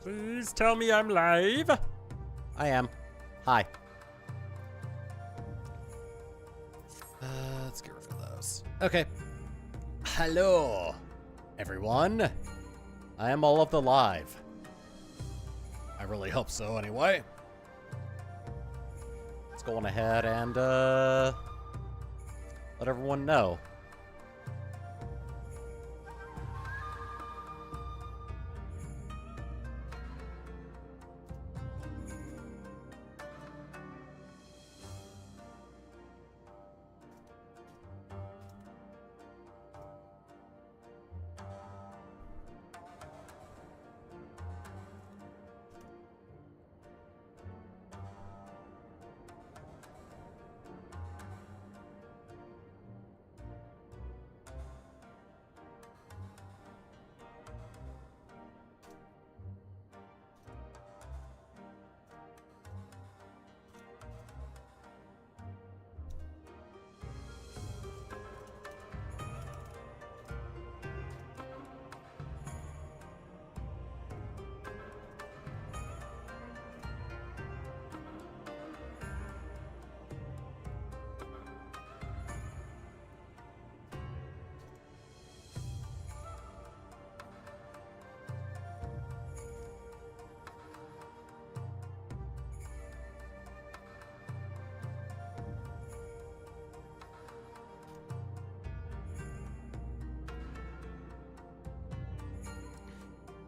Please tell me I'm live. I am. Hi. Let's get rid of those. Okay. Hello, everyone. I am all of the live. I really hope so, anyway. Let's go on ahead and let everyone know.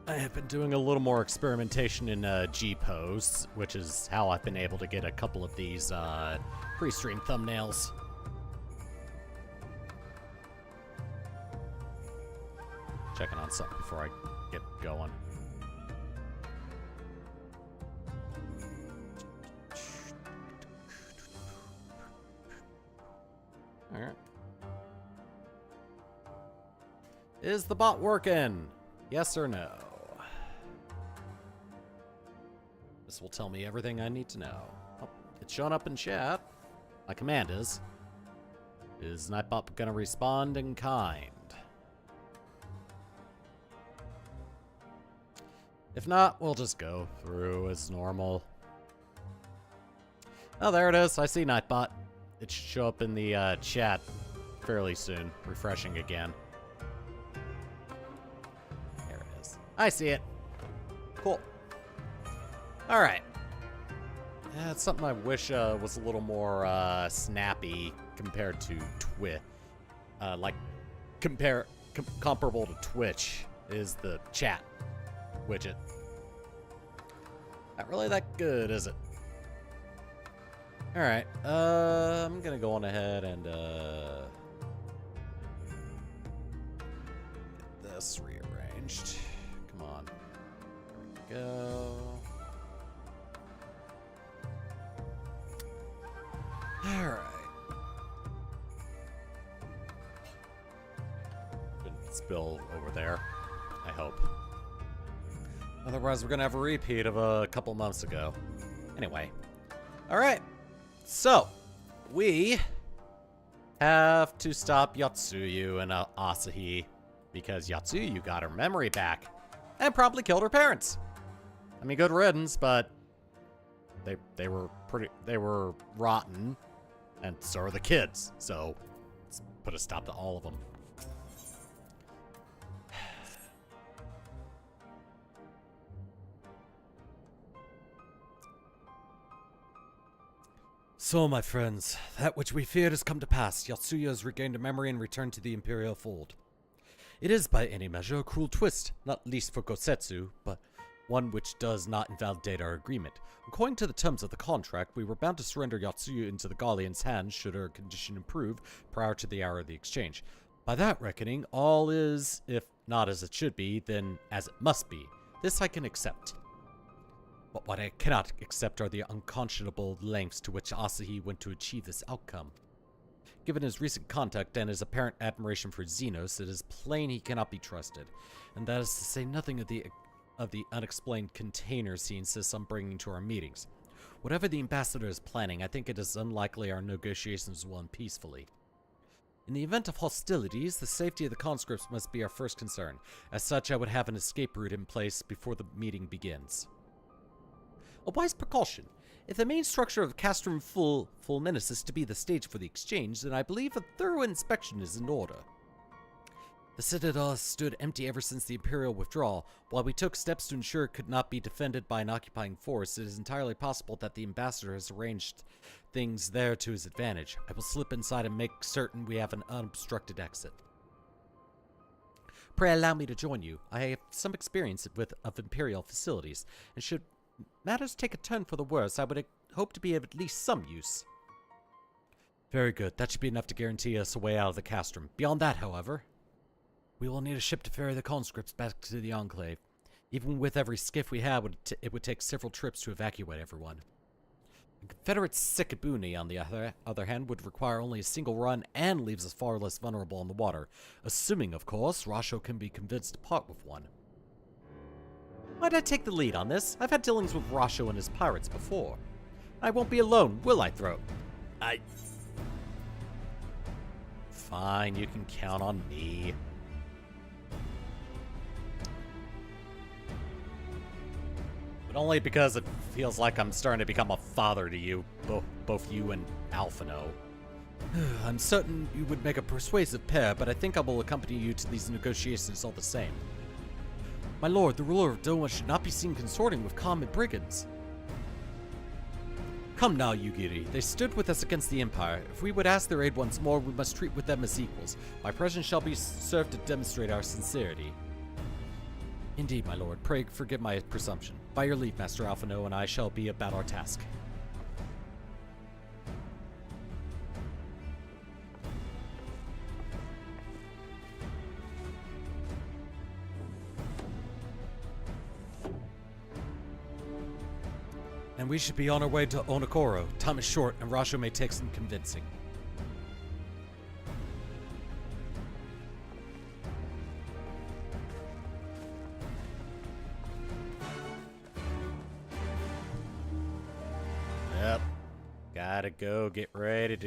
I have been doing a little more experimentation in G-Posts, which is how I've been able to get a couple of these pre-stream thumbnails. Checking on something before I get going. Alright. Is the bot working? Yes or no? This will tell me everything I need to know. Oh, it's showing up in chat. My command is. Is Nightbot gonna respond in kind? If not, we'll just go through as normal. Oh, there it is. I see Nightbot. It should show up in the chat fairly soon. Refreshing again. I see it. Cool. Alright. Yeah, it's something I wish was a little more snappy compared to Twitch. Like, comparable to Twitch is the chat widget. Not really that good, is it? Alright. I'm gonna go on ahead and get this rearranged. Come on. There we go. Alright. Shouldn't spill over there, I hope. Otherwise, we're gonna have a repeat of a couple months ago. Anyway. Alright. So, we have to stop Yotsuyu and Asahi because Yotsuyu got her memory back. And probably killed her parents. I mean, good riddance, but they were rotten, and so are the kids. So let's put a stop to all of them. So, my friends, that which we feared has come to pass. Yotsuyu has regained a memory and returned to the Imperial fold. It is, by any measure, a cruel twist, not least for Gosetsu, but one which does not invalidate our agreement. According to the terms of the contract, we were bound to surrender Yotsuyu into the Gallian's hands should her condition improve prior to the hour of the exchange. By that reckoning, all is, if not as it should be, then as it must be. This I can accept. But what I cannot accept are the unconscionable lengths to which Asahi went to achieve this outcome. Given his recent contact and his apparent admiration for Xenos, it is plain he cannot be trusted, and that is to say nothing of the unexplained containers he insists on bringing to our meetings. Whatever the ambassador is planning, I think it is unlikely our negotiations will end peacefully. In the event of hostilities, the safety of the conscripts must be our first concern. As such, I would have an escape route in place before the meeting begins. A wise precaution. If the main structure of Castrum Fulminus is to be the stage for the exchange, then I believe a thorough inspection is in order. The citadel has stood empty ever since the Imperial withdrawal. While we took steps to ensure it could not be defended by an occupying force, it is entirely possible that the ambassador has arranged things there to his advantage. I will slip inside and make certain we have an unobstructed exit. Pray allow me to join you. I have some experience of Imperial facilities, and should matters take a turn for the worse, I would hope to be of at least some use. Very good. That should be enough to guarantee us a way out of the castrum. Beyond that, however, we will need a ship to ferry the conscripts back to the Enclave. Even with every skiff we have, it would take several trips to evacuate everyone. The Confederate Sikibuni, on the other hand, would require only a single run and leaves us far less vulnerable on the water, assuming, of course, Rasho can be convinced to part with one. Why'd I take the lead on this? I've had dealings with Rasho and his pirates before. I won't be alone, will I, Throat? Fine, you can count on me. But only because it feels like I'm starting to become a father to you, both you and Alphino. I'm certain you would make a persuasive pair, but I think I will accompany you to these negotiations all the same. My lord, the ruler of Doma should not be seen consorting with common brigands. Come now, Yugiri. They stood with us against the Empire. If we would ask their aid once more, we must treat with them as equals. My presence shall be served to demonstrate our sincerity. Indeed, my lord. Pray forgive my presumption. By your leave, Master Alphino, and I shall be about our task. And we should be on our way to Onokoro. Time is short, and Rasho may take some convincing. Yep. Gotta go get ready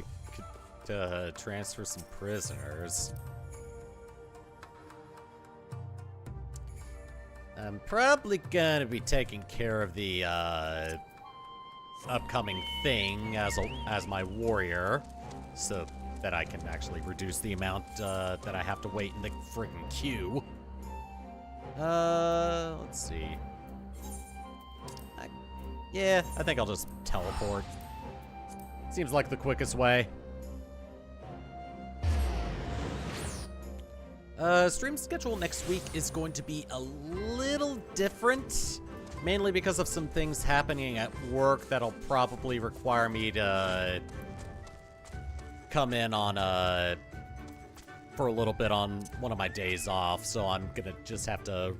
to transfer some prisoners. I'm probably gonna be taking care of the, upcoming thing as my warrior, so that I can actually reduce the amount that I have to wait in the friggin' queue. Let's see. Yeah, I think I'll just teleport. Seems like the quickest way. Stream schedule next week is going to be a little different. Mainly because of some things happening at work that'll probably require me to come in on, for a little bit on one of my days off, so I'm gonna just have to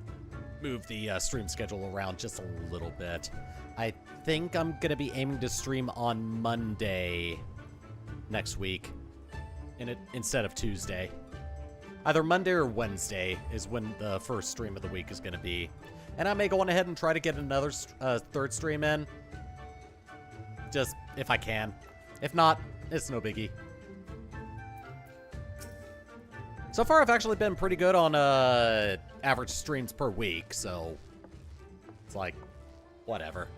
move the stream schedule around just a little bit. I think I'm gonna be aiming to stream on Monday next week, instead of Tuesday. Either Monday or Wednesday is when the first stream of the week is gonna be. And I may go on ahead and try to get another third stream in. Just if I can. If not, it's no biggie. So far, I've actually been pretty good on average streams per week, so it's like, whatever.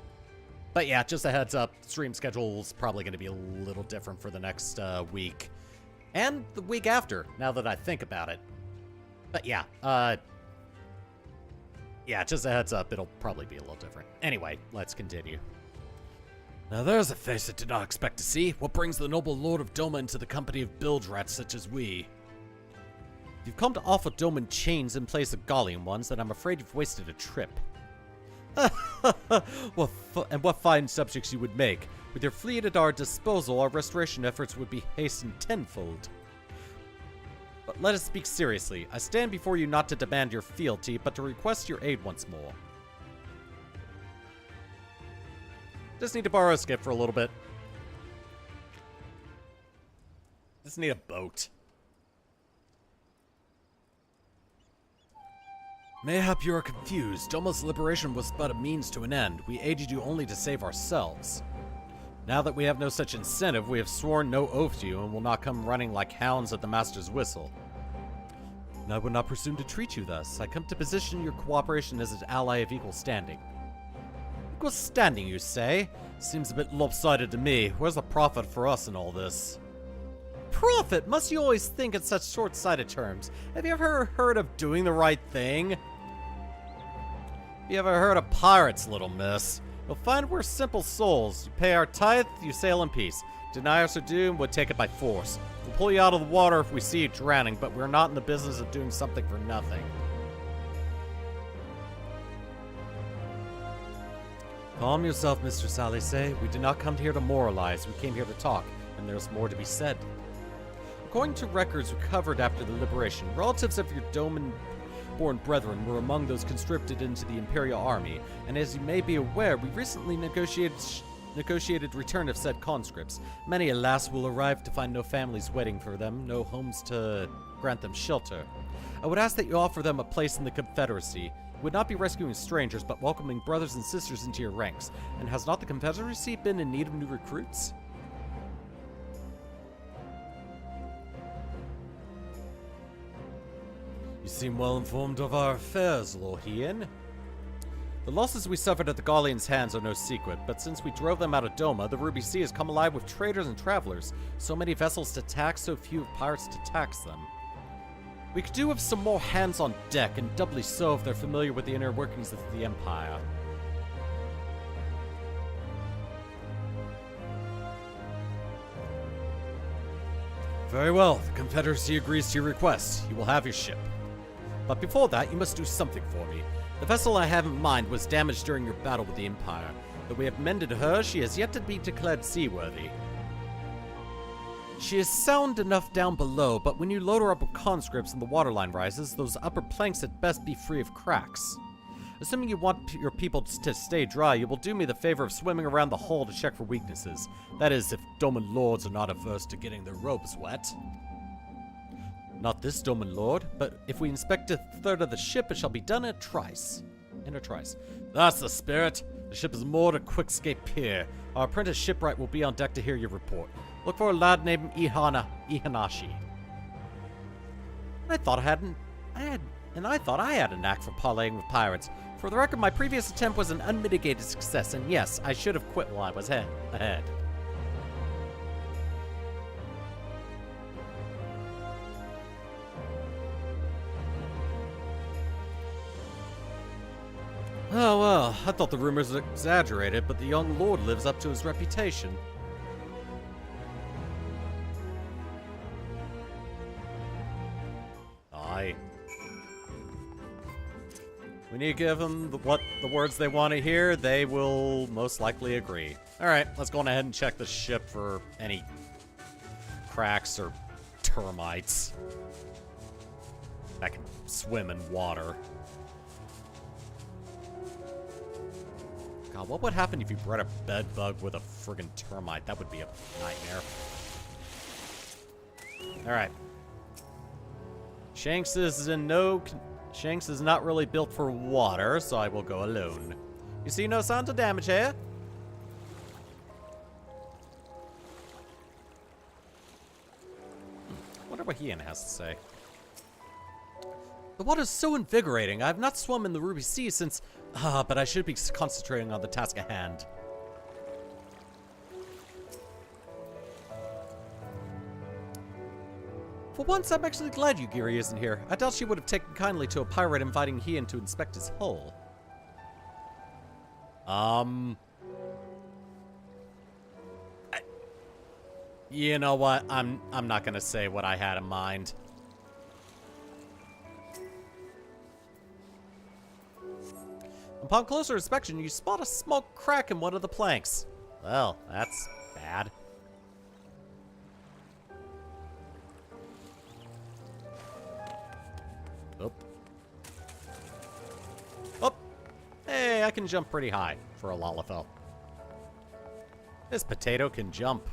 But yeah, just a heads up, stream schedule's probably going to be a little different for the next week. And the week after, now that I think about it. But yeah, yeah, just a heads up, it'll probably be a little different. Anyway, let's continue. Now there's a face I did not expect to see. What brings the noble lord of Doma into the company of bilge rats such as we? If you've come to offer Doman chains in place of Gallian ones, then I'm afraid you've wasted a trip. What fine subjects you would make. With your fleet at our disposal, our restoration efforts would be hastened tenfold. But let us speak seriously. I stand before you not to demand your fealty, but to request your aid once more. Just need to borrow a skiff for a little bit. Just need a boat. Mayhap you are confused. Doma's liberation was but a means to an end. We aided you only to save ourselves. Now that we have no such incentive, we have sworn no oath to you and will not come running like hounds at the master's whistle. And I would not presume to treat you thus. I come to position your cooperation as an ally of equal standing. Equal standing, you say? Seems a bit lopsided to me. Where's the profit for us in all this? Profit? Must you always think in such short-sighted terms? Have you ever heard of doing the right thing? Have you ever heard of pirates, little miss? You'll find we're simple souls. You pay our tithe, you sail in peace. Deny us our due, we'll take it by force. We'll pull you out of the water if we see you drowning, but we're not in the business of doing something for nothing. Calm yourself, Mr. Salise. We did not come here to moralize. We came here to talk, and there's more to be said. According to records recovered after the liberation, relatives of your Doman-born brethren were among those conscripted into the Imperial Army, and as you may be aware, we recently negotiated return of said conscripts. Many, alas, will arrive to find no families waiting for them, no homes to grant them shelter. I would ask that you offer them a place in the Confederacy. You would not be rescuing strangers, but welcoming brothers and sisters into your ranks. And has not the Confederacy been in need of new recruits? You seem well informed of our affairs, Lord Ian. The losses we suffered at the Gallians' hands are no secret, but since we drove them out of Doma, the Ruby Sea has come alive with traders and travelers. So many vessels to tax, so few pirates to tax them. We could do with some more hands on deck, and doubly so if they're familiar with the inner workings of the Empire. Very well, the Confederacy agrees to your request. You will have your ship. But before that, you must do something for me. The vessel I have in mind was damaged during your battle with the Empire. Though we have mended her, she has yet to be declared seaworthy. She is sound enough down below, but when you load her up with conscripts and the waterline rises, those upper planks at best be free of cracks. Assuming you want your people to stay dry, you will do me the favor of swimming around the hull to check for weaknesses. That is, if Doman lords are not averse to getting their robes wet. Not this Doman lord, but if we inspect a third of the ship, it shall be done in a trice. That's the spirit. The ship is moored at Quickscape Pier. Our apprentice shipwright will be on deck to hear your report. Look for a lad named Ihanashi. I thought I had a knack for parleying with pirates. For the record, my previous attempt was an unmitigated success, and yes, I should have quit while I was ahead. Oh well, I thought the rumors were exaggerated, but the young lord lives up to his reputation. Aye. When you give them the words they want to hear, they will most likely agree. Alright, let's go on ahead and check the ship for any cracks or termites that can swim in water. God, what would happen if you bred a bed bug with a friggin' termite? That would be a nightmare. Alright. Shanks is not really built for water, so I will go alone. You see no signs of damage here? Wonder what Ian has to say. The water's so invigorating. I have not swum in the Ruby Sea since... but I should be concentrating on the task at hand. For once, I'm actually glad Yugiri isn't here. I doubt she would have taken kindly to a pirate inviting Ian to inspect his hull. You know what? I'm not gonna say what I had in mind. Upon closer inspection, you spot a small crack in one of the planks. Well, that's bad. Oh. Oh! Hey, I can jump pretty high for a Lalafell. This potato can jump.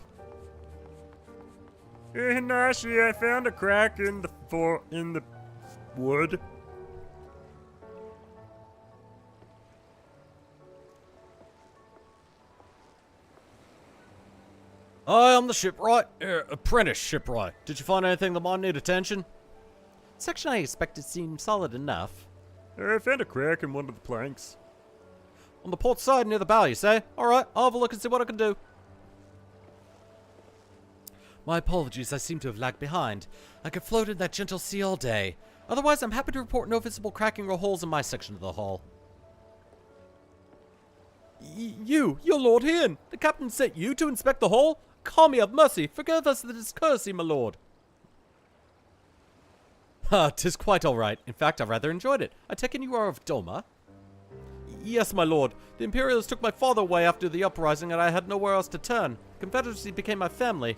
Hey, Hinashi, I found a crack in the wood. Hi, I'm the shipwright. Apprentice shipwright. Did you find anything that might need attention? Section I expected seemed solid enough. I found a crack in one of the planks. On the port side near the bow, you say? Alright, I'll have a look and see what I can do. My apologies, I seem to have lagged behind. I could float in that gentle sea all day. Otherwise, I'm happy to report no visible cracking or holes in my section of the hull. You're Lord Hien. The captain sent you to inspect the hull? Call me of mercy. Forgive us the discourtesy, my lord. Ah, 'tis quite all right. In fact, I rather enjoyed it. I take it you are of Doma? Yes, my lord. The Imperials took my father away after the uprising, and I had nowhere else to turn. Confederacy became my family.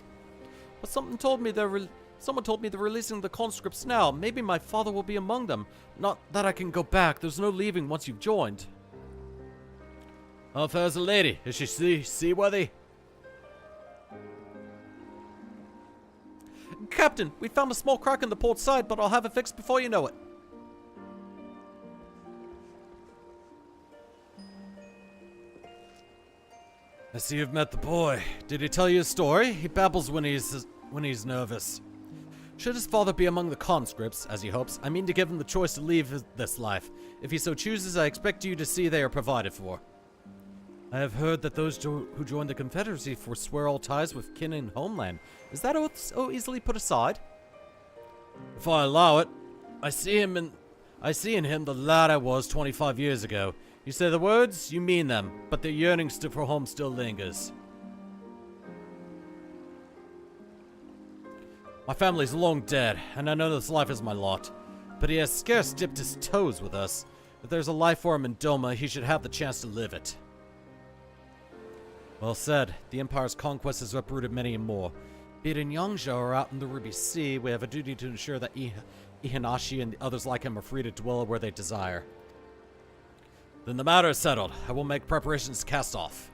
But someone told me they're releasing the conscripts now. Maybe my father will be among them. Not that I can go back. There's no leaving once you've joined. How fares the lady? Is she seaworthy? Captain, we found a small crack in the port side, but I'll have it fixed before you know it. I see you've met the boy. Did he tell you a story? He babbles when he's nervous. Should his father be among the conscripts, as he hopes, I mean to give him the choice to leave this life. If he so chooses, I expect you to see they are provided for. I have heard that those who joined the Confederacy forswear all ties with kin and homeland. Is that oath so easily put aside? If I allow it, I see in him the lad I was 25 years ago. You say the words, you mean them, but the yearning for home still lingers. My family's long dead, and I know this life is my lot. But he has scarce dipped his toes with us. If there's a life for him in Doma, he should have the chance to live it. Well said. The Empire's conquest has uprooted many and more. Be it in Yangzhou or out in the Ruby Sea, we have a duty to ensure that Ihanashi and others like him are free to dwell where they desire. Then the matter is settled. I will make preparations to cast off.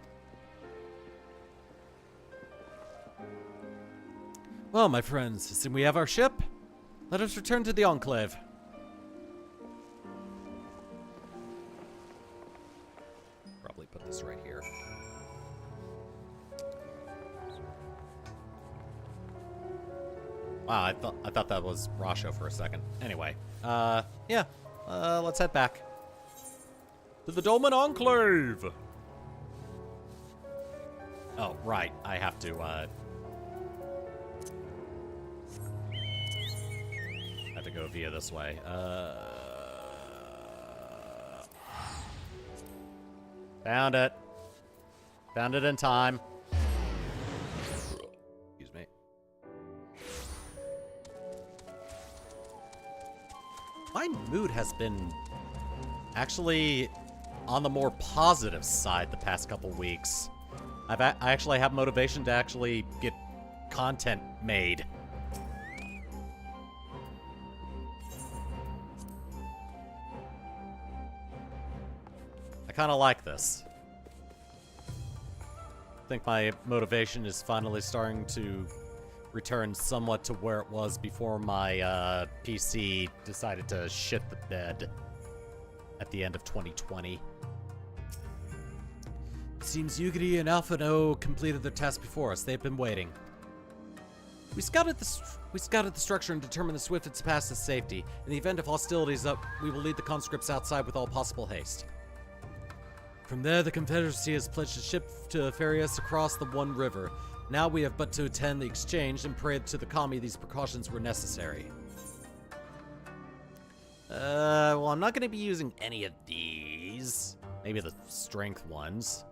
Well, my friends, since we have our ship, let us return to the Enclave. Probably put this right here. Wow, I thought that was Rasho for a second. Anyway, yeah, let's head back to the Dolmen Enclave. Oh, right, I have to go via this way. Found it. Found it in time. Excuse me. My mood has been actually on the more positive side the past couple weeks. I actually have motivation to actually get content made. I kind of like this. I think my motivation is finally starting to return somewhat to where it was before my PC decided to shit the bed at the end of 2020. Seems Yugiri and Alpha No completed their task before us. They've been waiting. We scouted the structure and determined the swiftest path to safety. In the event of hostilities up, we will lead the conscripts outside with all possible haste. From there, the Confederacy has pledged a ship to ferry us across the One River. Now we have but to attend the exchange and pray to the kami these precautions were necessary. Well, I'm not going to be using any of these. Maybe the strength ones.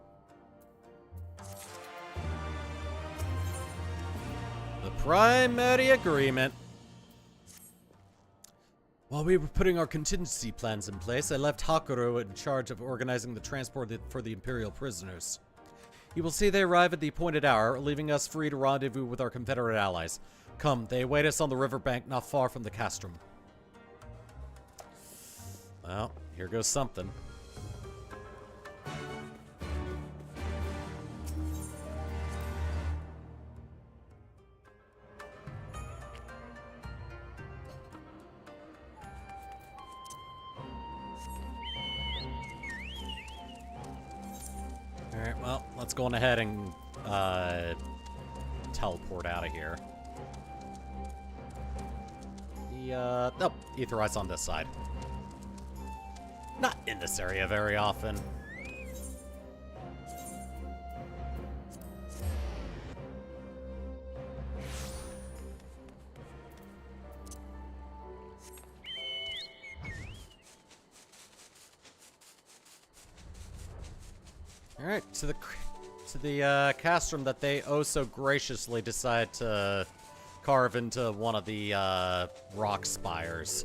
The primary agreement. While we were putting our contingency plans in place, I left Hakuro in charge of organizing the transport for the Imperial prisoners. You will see they arrive at the appointed hour, leaving us free to rendezvous with our Confederate allies. Come, they await us on the riverbank not far from the castrum. Well, here goes something. Alright, well, let's go on ahead and, teleport out of here. Nope, Ether Eye's on this side. Not in this area very often. Alright, to the castrum that they oh so graciously decide to carve into one of the rock spires.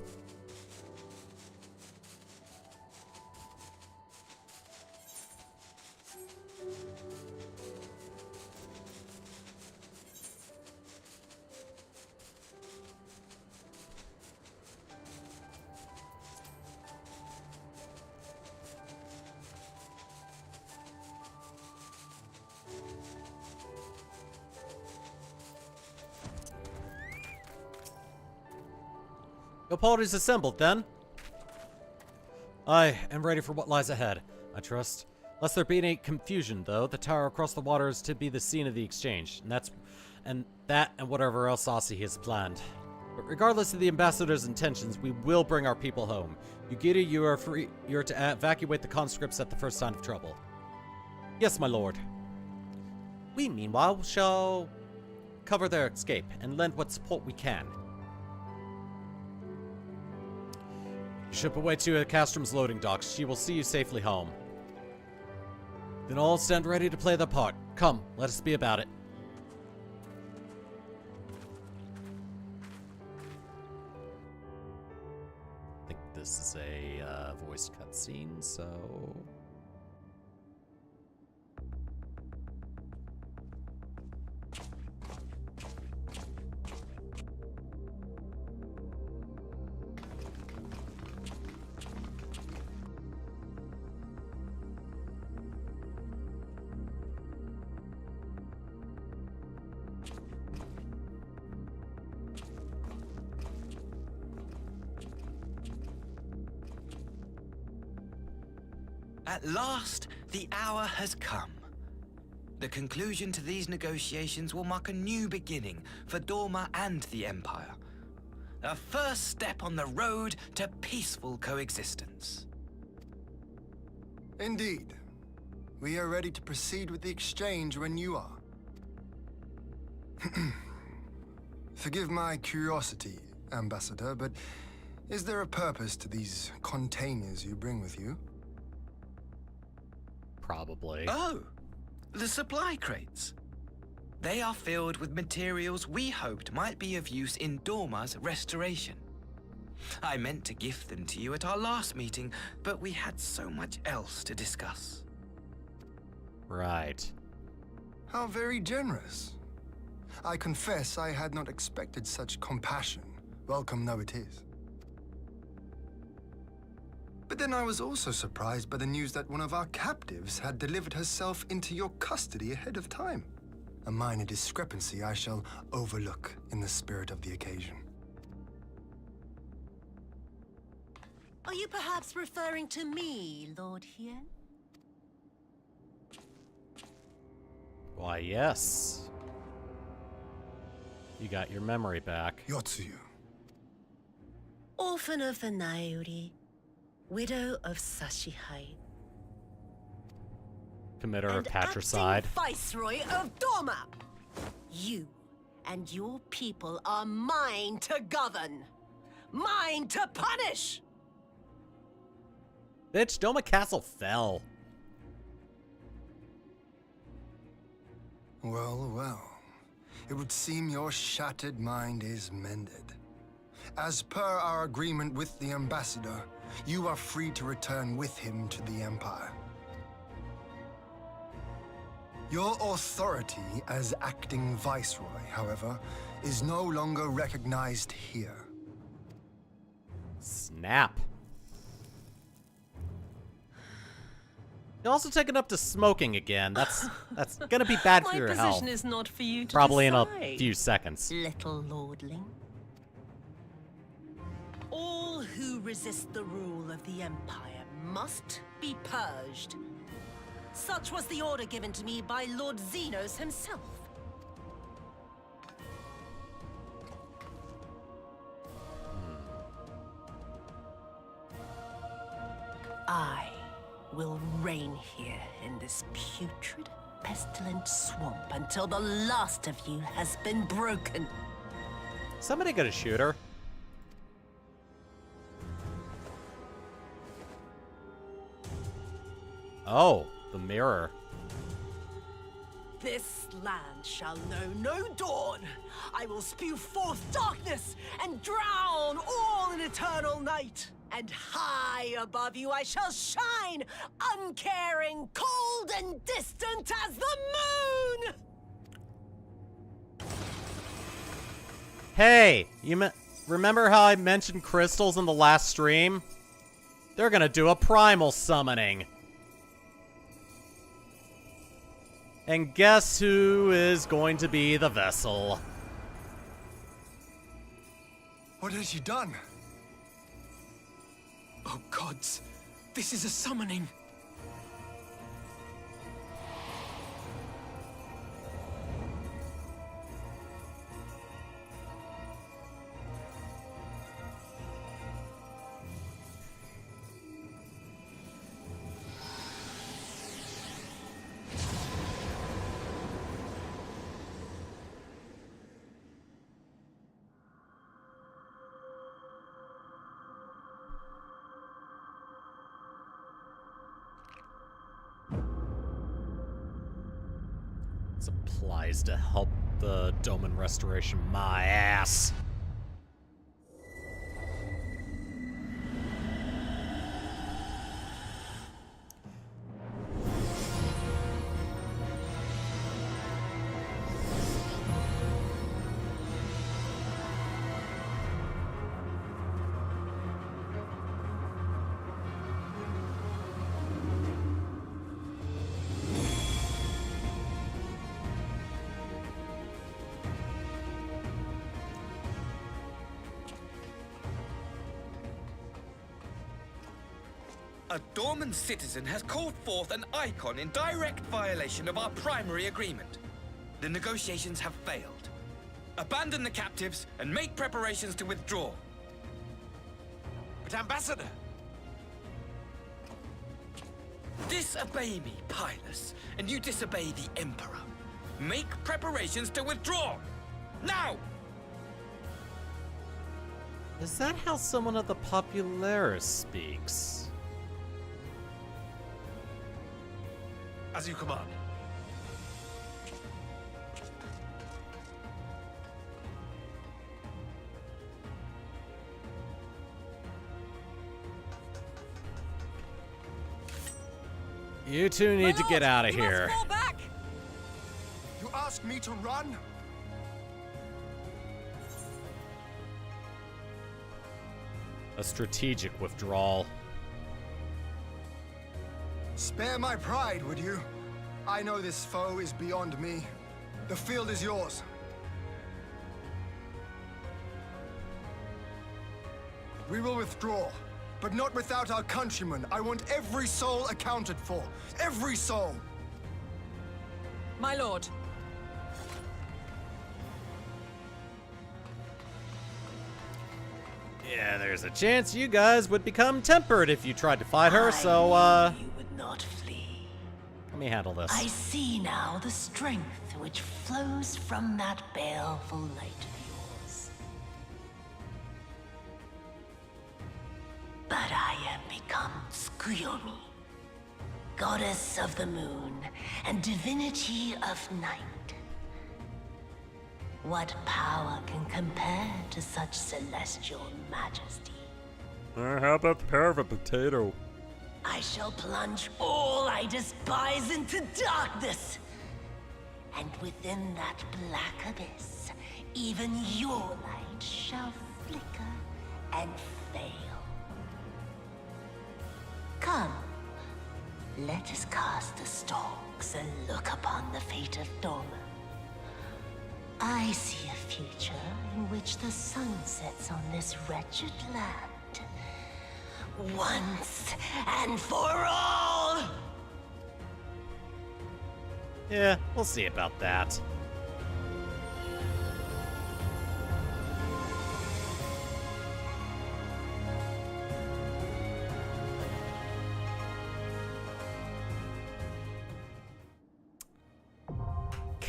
Your party's assembled, then? I am ready for what lies ahead, I trust. Lest there be any confusion, though, the tower across the water is to be the scene of the exchange, and whatever else Asahi has planned. But regardless of the ambassador's intentions, we will bring our people home. Yugiri, you are free. You are to evacuate the conscripts at the first sign of trouble. Yes, my lord. We, meanwhile, shall cover their escape and lend what support we can. Ship away to Castrum's loading docks. She will see you safely home. Then all stand ready to play their part. Come, let us be about it. I think this is a voice cutscene, so... At last, the hour has come. The conclusion to these negotiations will mark a new beginning for Dorma and the Empire. A first step on the road to peaceful coexistence. Indeed. We are ready to proceed with the exchange when you are. Forgive my curiosity, Ambassador, but is there a purpose to these containers you bring with you? Probably. Oh, the supply crates. They are filled with materials we hoped might be of use in Dorma's restoration. I meant to gift them to you at our last meeting, but we had so much else to discuss. Right. How very generous. I confess I had not expected such compassion, welcome though it is. But then I was also surprised by the news that one of our captives had delivered herself into your custody ahead of time. A minor discrepancy I shall overlook in the spirit of the occasion. Are you perhaps referring to me, Lord Hien? Why, yes. You got your memory back. Yotsuyu. Orphan of the Nairi, widow of Sashihai, Committer of and patricide. acting Viceroy of Dorma. You and your people are mine to govern, mine to punish. Bitch, Doma Castle fell. Well, well. It would seem your shattered mind is mended. As per our agreement with the Ambassador, you are free to return with him to the Empire. Your authority as acting Viceroy, however, is no longer recognized here. Snap. You're also taking up to smoking again. That's gonna be bad for your My health. position is not for you to Probably decide, in a few seconds. little lordling. All who resist the rule of the Empire must be purged. Such was the order given to me by Lord Xenos himself. I will reign here in this putrid, pestilent swamp until the last of you has been broken. Somebody gonna shoot her? Oh, the mirror. This land shall know no dawn. I will spew forth darkness and drown all in eternal night. And high above you I shall shine, uncaring, cold and distant as the moon! Hey, remember how I mentioned crystals in the last stream? They're gonna do a primal summoning. And guess who is going to be the vessel? What has she done? Oh gods, this is a summoning. Supplies to help the Doman restoration. My ass. A Dorman citizen has called forth an icon in direct violation of our primary agreement. The negotiations have failed. Abandon the captives and make preparations to withdraw. But Ambassador! Disobey me, Pilus, and you disobey the Emperor. Make preparations to withdraw! Now! Is that how someone of the Popularis speaks? As you command. You two need to get out of here. Fall back! You ask me to run? A strategic withdrawal. Spare my pride, would you? I know this foe is beyond me. The field is yours. We will withdraw, but not without our countrymen. I want every soul accounted for. Every soul! My lord. Yeah, there's a chance you guys would become tempered if you tried to fight her, so, You would not flee. let me handle this. I see now the strength which flows from that baleful light of yours. But I am become Tsukuyomi, goddess of the moon and divinity of night. What power can compare to such celestial majesty? How about the power of a potato? I shall plunge all I despise into darkness. And within that black abyss, even your light shall flicker and fail. Come, let us cast the stalks and look upon the fate of Dorma. I see a future in which the sun sets on this wretched land. Once and for all! Yeah, we'll see about that.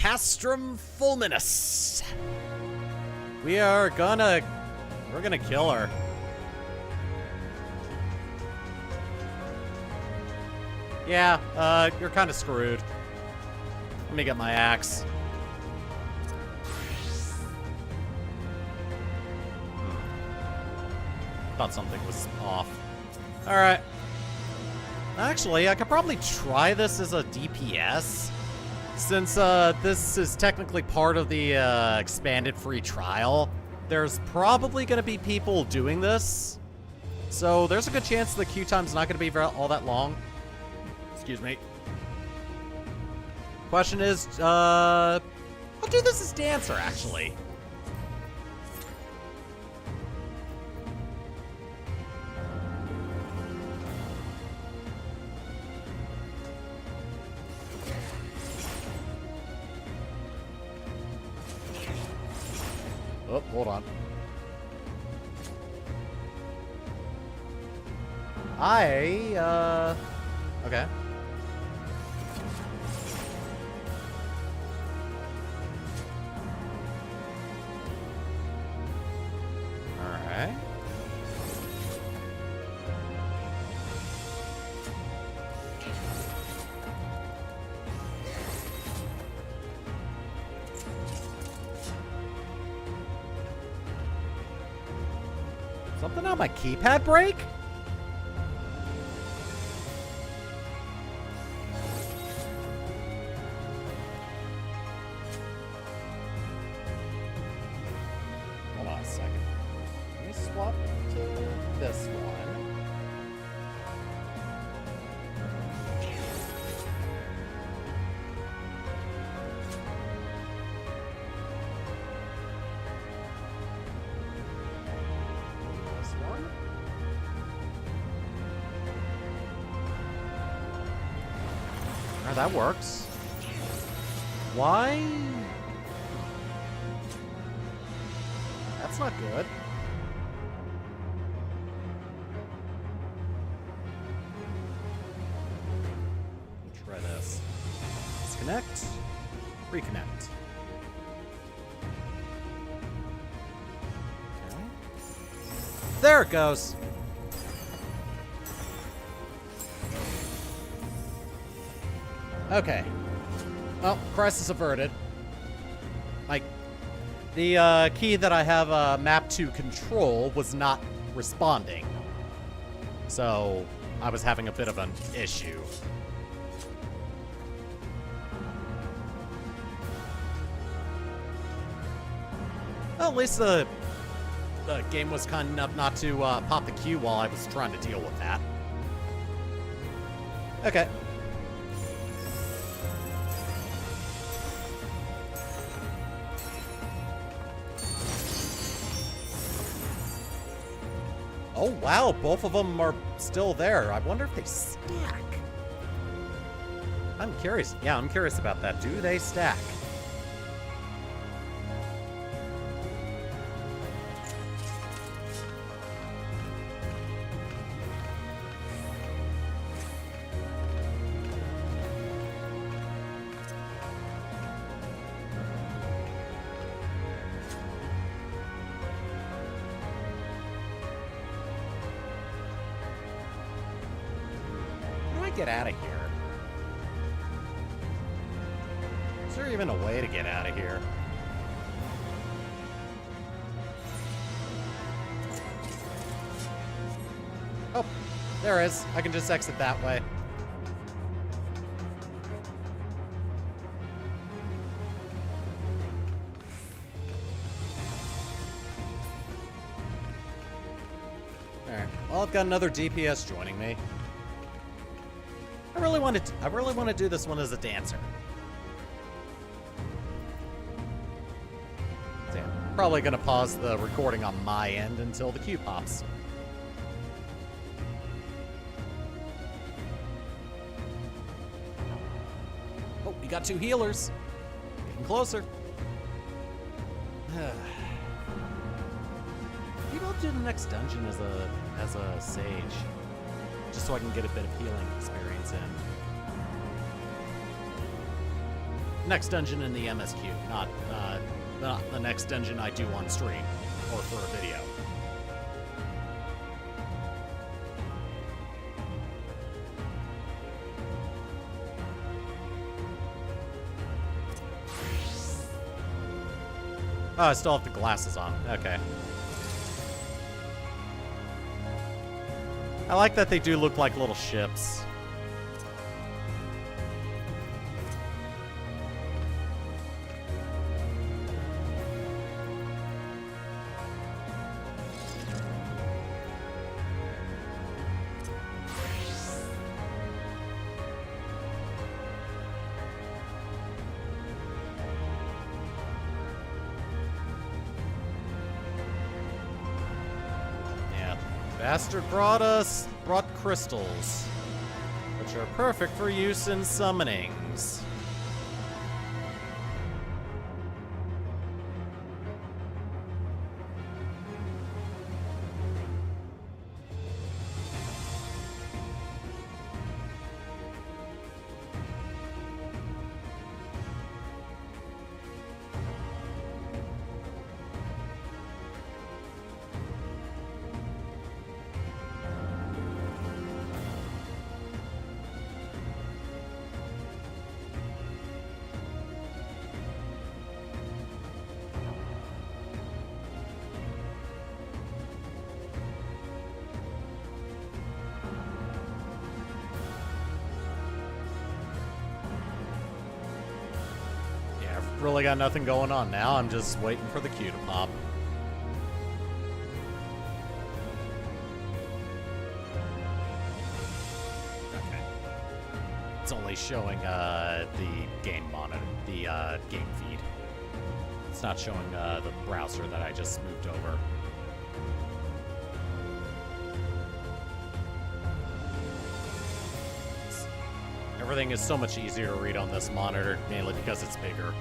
Castrum Fulminus. We're gonna kill her. Yeah, you're kind of screwed. Let me get my axe. Thought something was off. Alright. Actually, I could probably try this as a DPS. Since this is technically part of the expanded free trial, there's probably going to be people doing this. So there's a good chance the queue time's not going to be all that long. Excuse me. Question is, I'll do this as Dancer, actually. Oh, hold on. Okay. Alright. Something on my keypad break? Hold on a second. Let me swap to this one. Oh, that works. Why? That's not good. Try this. Disconnect. Reconnect. Okay. There it goes. Okay. Well, crisis averted. Like, the key that I have mapped to control was not responding. So, I was having a bit of an issue. Well, at least the game was kind enough not to pop the queue while I was trying to deal with that. Okay. Oh, wow, both of them are still there. I wonder if they stack. I'm curious. Yeah, I'm curious about that. Do they stack? Get out of here. Is there even a way to get out of here? Oh, there is. I can just exit that way. Alright. Well, I've got another DPS joining me. I really want to do this one as a dancer. So, I'm probably going to pause the recording on my end until the queue pops. Oh, we got 2 healers. Getting closer. Maybe I'll do the next dungeon as a sage. Just so I can get a bit of healing experience in. Next dungeon in the MSQ, not the next dungeon I do on stream or for a video. Oh, I still have the glasses on. Okay. I like that they do look like little ships. Bastard brought crystals, which are perfect for use in summonings. Really got nothing going on now. I'm just waiting for the queue to pop. Okay. It's only showing the game monitor, the game feed. It's not showing the browser that I just moved over. Everything is so much easier to read on this monitor, mainly because it's bigger.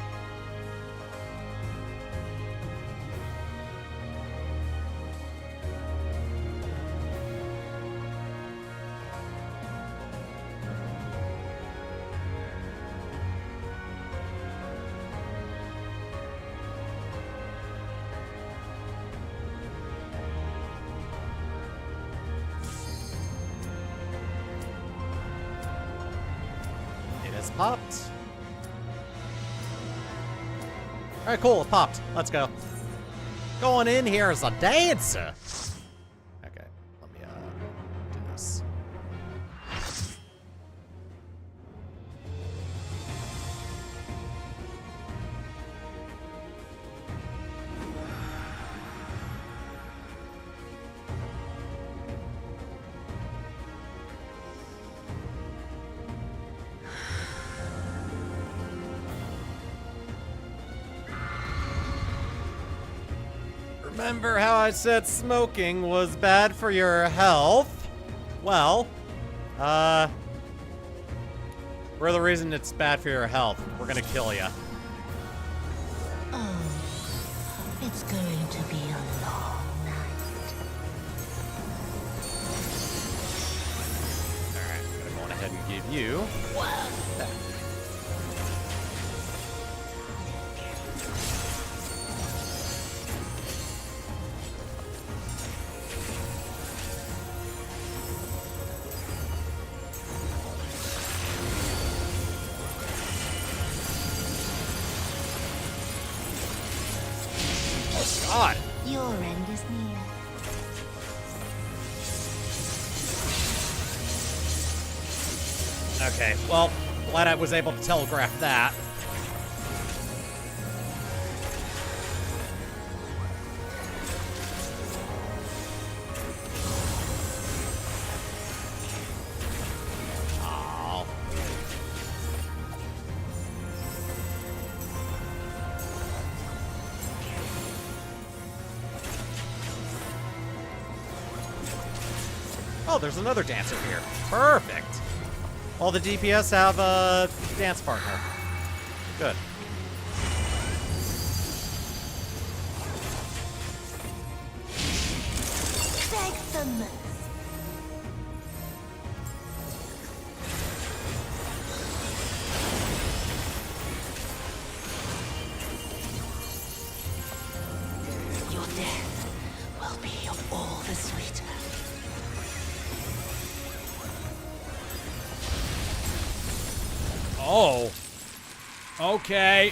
Popped. Alright, cool, it popped. Let's go. Going in here as a dancer. Okay, let me do this. Remember how I said smoking was bad for your health? Well, for the reason it's bad for your health, we're gonna kill you. Oh, it's going to be a long night. Alright, I'm gonna go on ahead and give you that. God. Your end is near. Okay, well, glad I was able to telegraph that. Oh, there's another dancer here. Perfect. All the DPS have a dance partner. Good. Beg for mercy. Oh. Okay.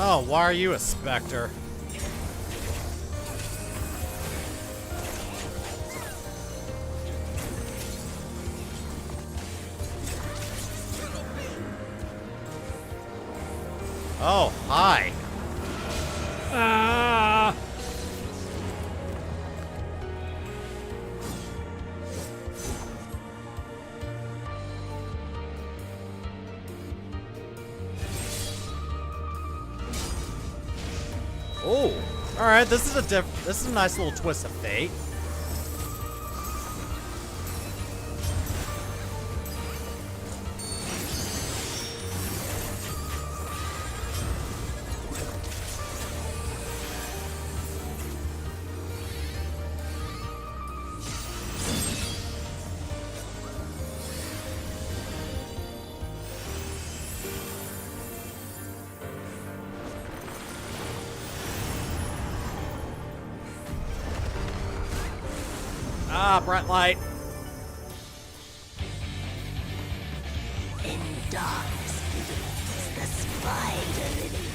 Oh, why are you a specter? Oh, hi. Ah! Oh, all right. This is a nice little twist of fate. Ah, bright light. In darkness begins the spider lily.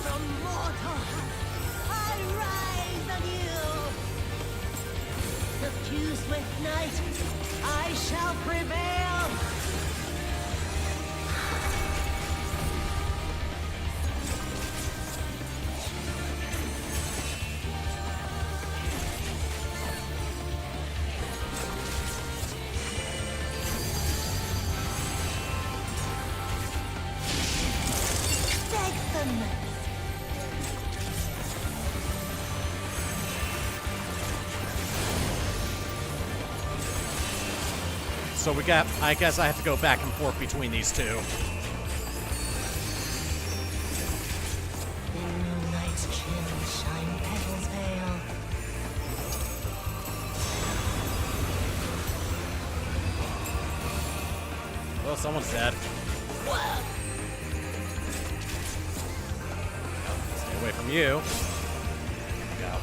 From mortal I rise anew. Suffused with night, I shall prevail. So I guess I have to go back and forth between these two. In moonlight's chill shine petals pale. Well, someone's dead. Stay away from you. Go.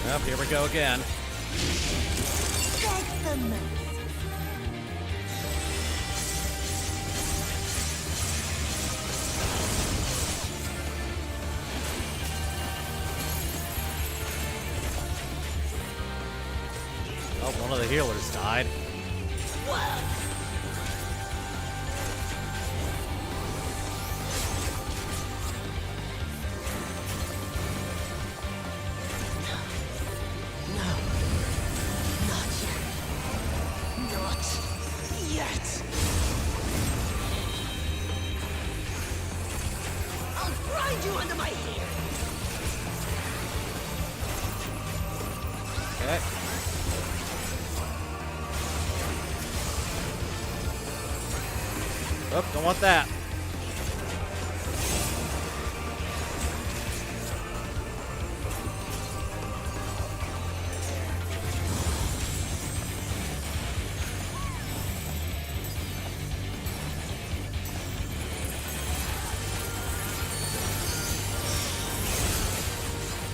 Yep, here we go again. Oh, one of the healers died. Okay. Oh, don't want that.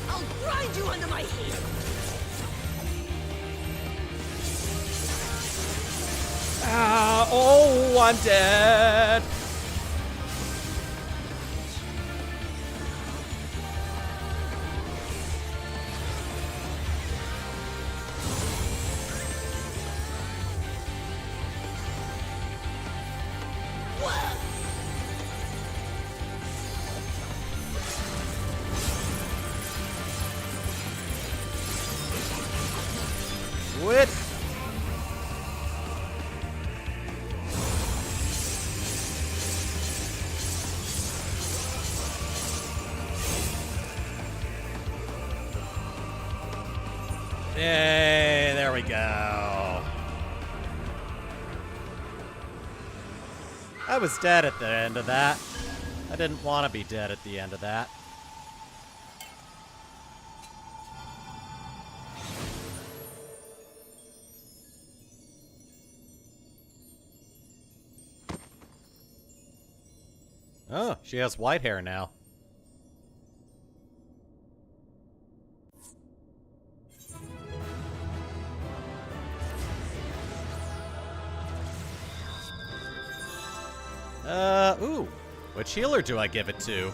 I'll grind you under my heel. Ah, oh, I'm dead. I was dead at the end of that. I didn't want to be dead at the end of that. Oh, she has white hair now. Ooh. Which healer do I give it to?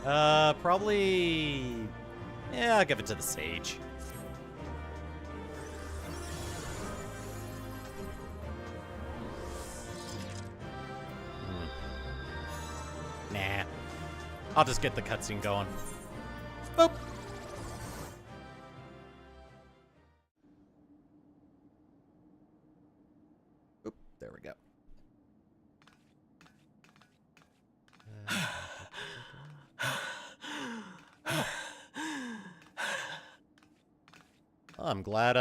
Probably... Yeah, I'll give it to the sage. Nah. I'll just get the cutscene going. Boop. Oop, there we go. I'm glad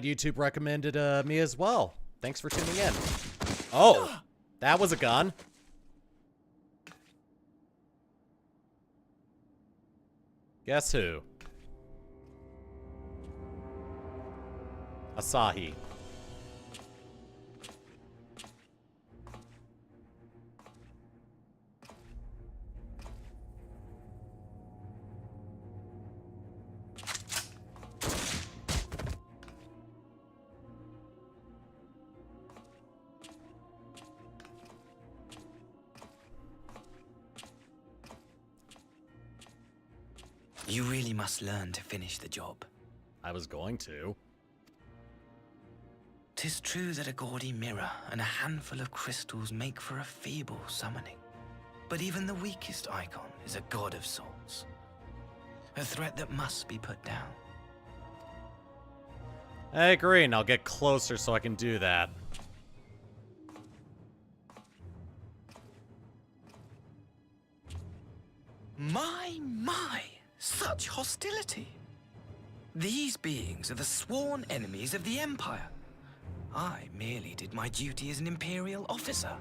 YouTube recommended me as well. Thanks for tuning in. Oh, that was a gun. Guess who? Asahi. You really must learn to finish the job. I was going to. 'Tis true that a gaudy mirror and a handful of crystals make for a feeble summoning. But even the weakest icon is a god of sorts. A threat that must be put down. I agree, and I'll get closer so I can do that. My, such hostility. These beings are the sworn enemies of the Empire. I merely did my duty as an Imperial officer.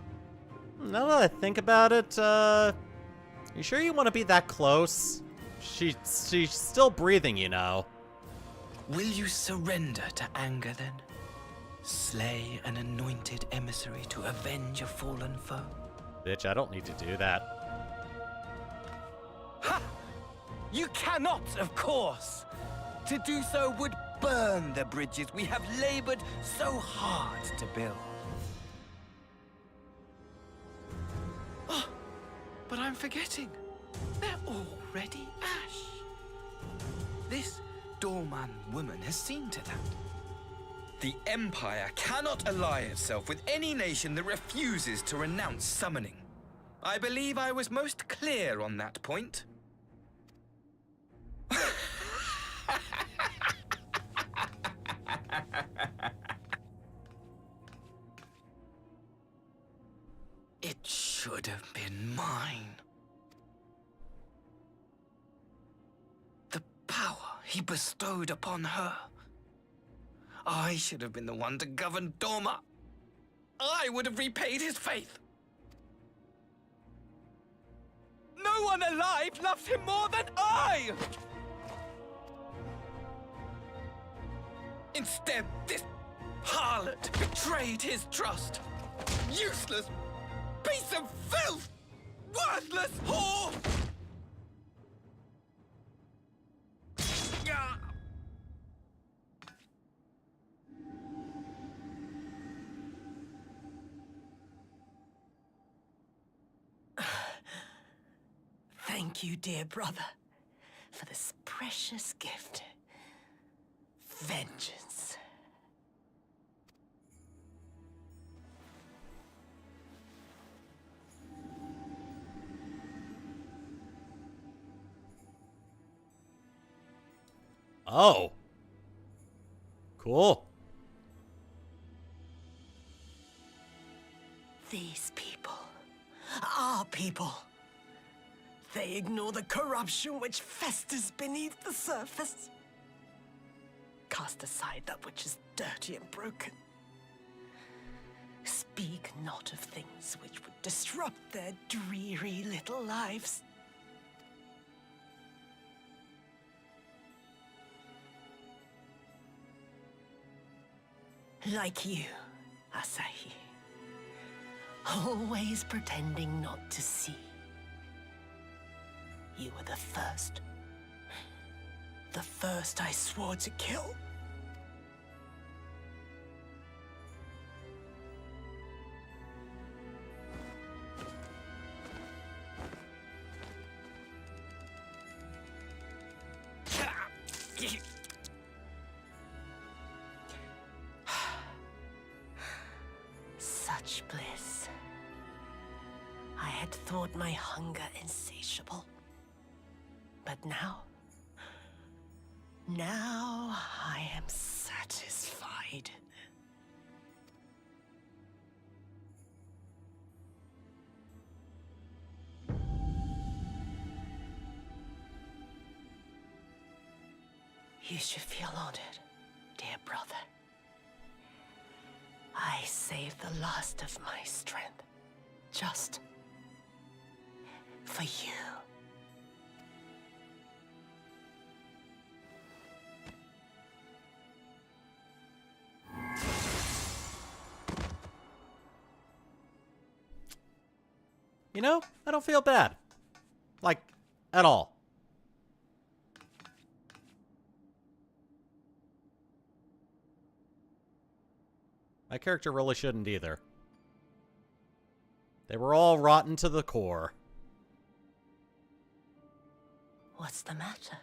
Now that I think about it, you sure you want to be that close? She's still breathing, you know. Will you surrender to anger then? Slay an anointed emissary to avenge a fallen foe? Bitch, I don't need to do that. Ha! You cannot, of course! To do so would burn the bridges we have labored so hard to build. Oh, but I'm forgetting. They're already ash. This Dorman woman has seen to that. The Empire cannot ally itself with any nation that refuses to renounce summoning. I believe I was most clear on that point. It should have been mine. The power he bestowed upon her. I should have been the one to govern Dorma. I would have repaid his faith. No one alive loves him more than I! Instead, this harlot betrayed his trust. Useless piece of filth! Worthless whore! Thank you, dear brother, for this precious gift. Vengeance. Oh. Cool. These people, our people, they ignore the corruption which festers beneath the surface. Cast aside that which is dirty and broken. Speak Speak not of things which would disrupt their dreary little lives. Like you, Asahi. Always pretending not to see. You were the first. The first I swore to kill. Such bliss. I had thought my hunger insatiable. But now I am satisfied. You should feel honored, dear brother. I saved the last of my strength, just for you. You know, I don't feel bad. Like, at all. My character really shouldn't either. They were all rotten to the core. What's the matter?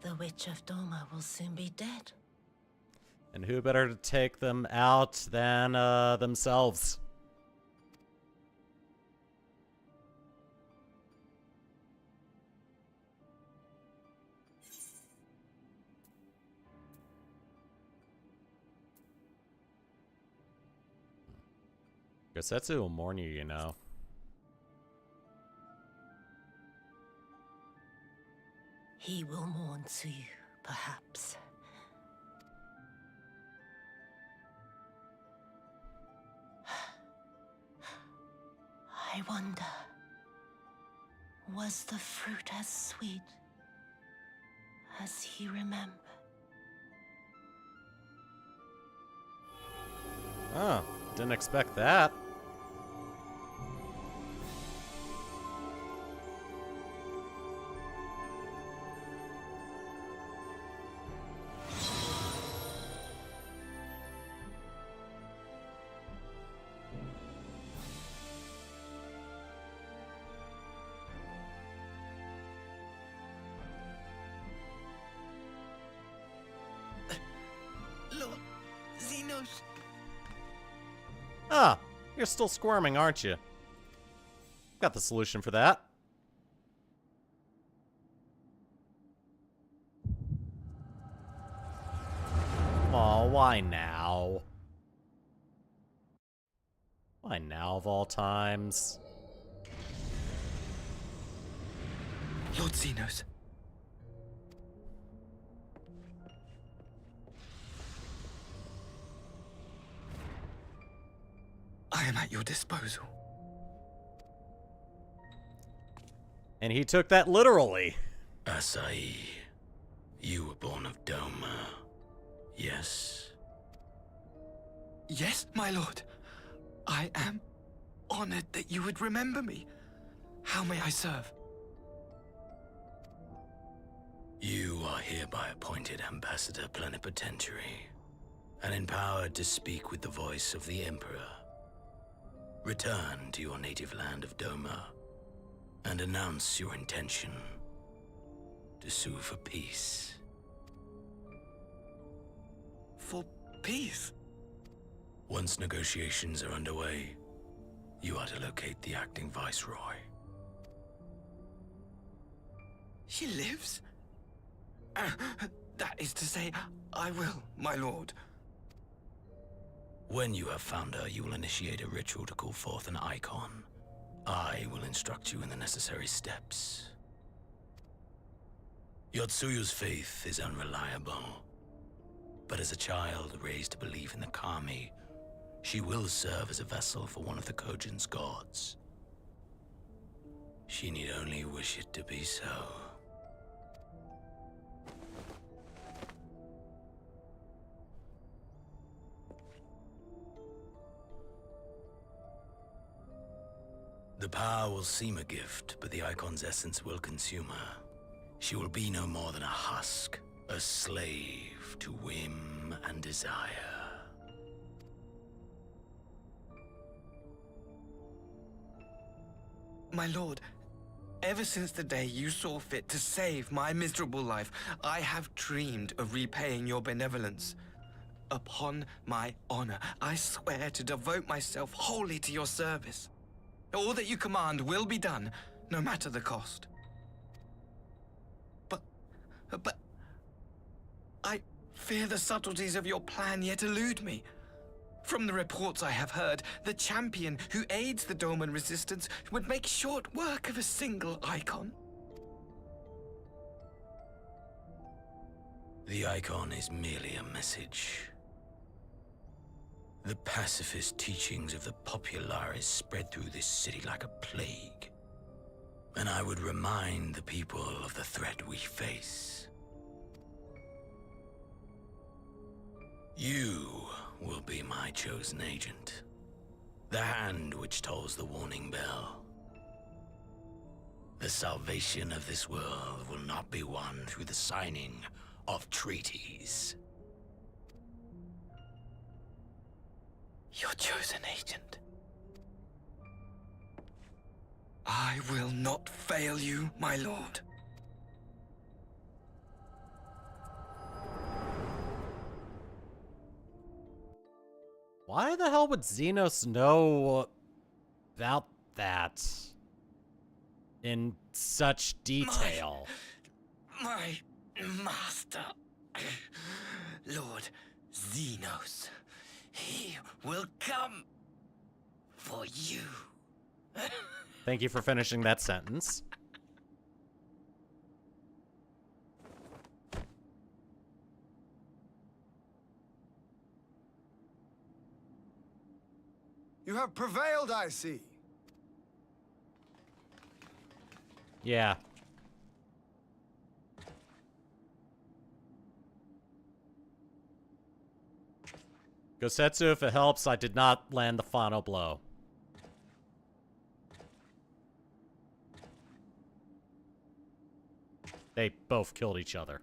The Witch of Doma will soon be dead. And who better to take them out than themselves? Gosetsu will mourn you, you know. He will mourn to you, perhaps. I wonder, was the fruit as sweet as he remembered? Oh, didn't expect that. Lord Xenos. Ah, you're still squirming, aren't you? Got the solution for that. Aw, why now? Why now of all times? Lord Xenos. I am at your disposal. And he took that literally. Asahi, you were born of Doma, yes? Yes, my lord. I am honored that you would remember me. How may I serve? You are hereby appointed Ambassador Plenipotentiary, and empowered to speak with the voice of the Emperor. Return to your native land of Doma, and announce your intention to sue for peace. For peace? Once negotiations are underway, you are to locate the acting Viceroy. She lives? That is to say, I will, my lord. When you have found her, you will initiate a ritual to call forth an icon. I will instruct you in the necessary steps. Yotsuyu's faith is unreliable, but as a child raised to believe in the Kami, She will serve as a vessel for one of the Kojin's gods. She need only wish it to be so. The power will seem a gift, but the Icon's essence will consume her. She will be no more than a husk, a slave to whim and desire. My lord, ever since the day you saw fit to save my miserable life, I have dreamed of repaying your benevolence. Upon my honor, I swear to devote myself wholly to your service. All that you command will be done, no matter the cost. But I fear the subtleties of your plan yet elude me. From the reports I have heard, the champion who aids the Doman resistance would make short work of a single icon. The Icon is merely a message. The pacifist teachings of the Populares spread through this city like a plague. And I would remind the people of the threat we face. You will be my chosen agent. The hand which tolls the warning bell. The salvation of this world will not be won through the signing of treaties. Your chosen agent. I will not fail you, my lord. Why the hell would Xenos know about that in such detail? My master, Lord Xenos, he will come for you. Thank you for finishing that sentence. You have prevailed, I see. Yeah. Gosetsu, if it helps, I did not land the final blow. They both killed each other.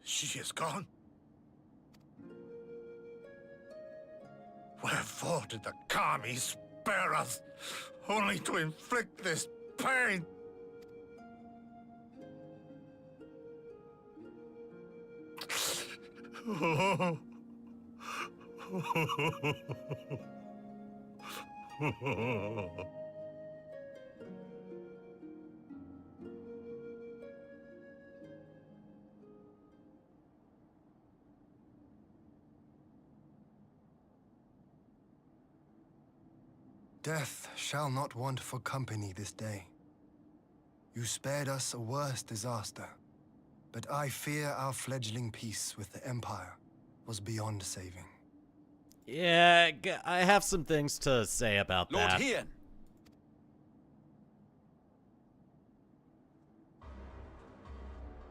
She is gone? Wherefore did the Kami spare us, only to inflict this pain? Death shall not want for company this day. You spared us a worse disaster, but I fear our fledgling peace with the Empire was beyond saving. Yeah, I have some things to say about Lord that. Hien!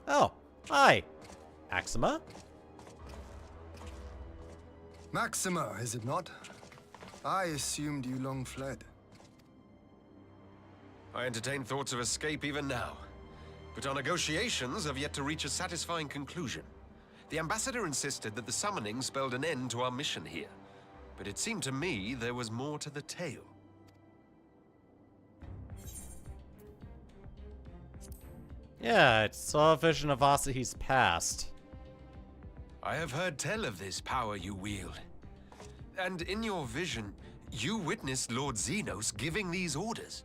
Oh, hi. Axima? Maxima, is it not? I assumed you long fled. I entertain thoughts of escape even now. But our negotiations have yet to reach a satisfying conclusion. The ambassador insisted that the summoning spelled an end to our mission here. But it seemed to me there was more to the tale. Yeah, I saw a vision of Asahi's past. I have heard tell of this power you wield. And in your vision, you witnessed Lord Xenos giving these orders.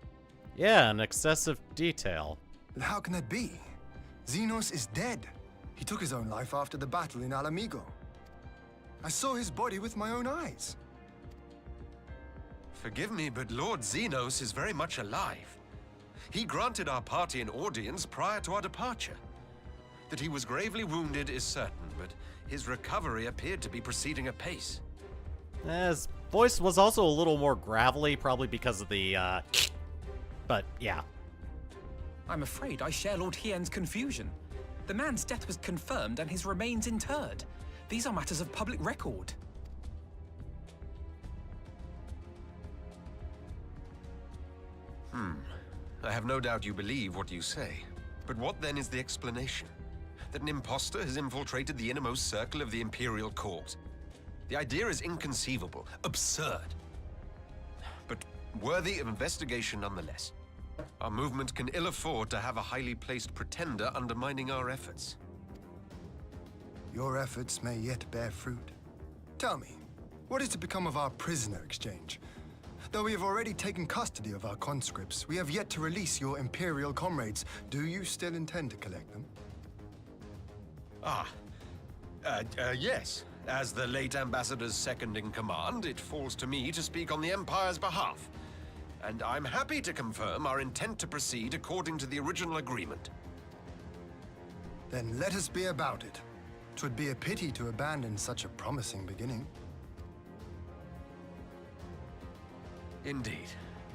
Yeah, an excessive detail. But how can that be? Xenos is dead. He took his own life after the battle in Alamigo. I saw his body with my own eyes. Forgive me, but Lord Xenos is very much alive. He granted our party an audience prior to our departure. That he was gravely wounded is certain, but his recovery appeared to be proceeding apace. His voice was also a little more gravelly, probably because of the, but yeah. I'm afraid I share Lord Hien's confusion. The man's death was confirmed and his remains interred. These are matters of public record. I have no doubt you believe what you say. But what then is the explanation? That an impostor has infiltrated the innermost circle of the Imperial Court? The idea is inconceivable, absurd. But worthy of investigation nonetheless. Our movement can ill afford to have a highly placed pretender undermining our efforts. Your efforts may yet bear fruit. Tell me, what is to become of our prisoner exchange? Though we have already taken custody of our conscripts, we have yet to release your Imperial comrades. Do you still intend to collect them? Yes. As the late Ambassador's second in command, it falls to me to speak on the Empire's behalf. And I'm happy to confirm our intent to proceed according to the original agreement. Then let us be about it. 'Twould be a pity to abandon such a promising beginning. Indeed.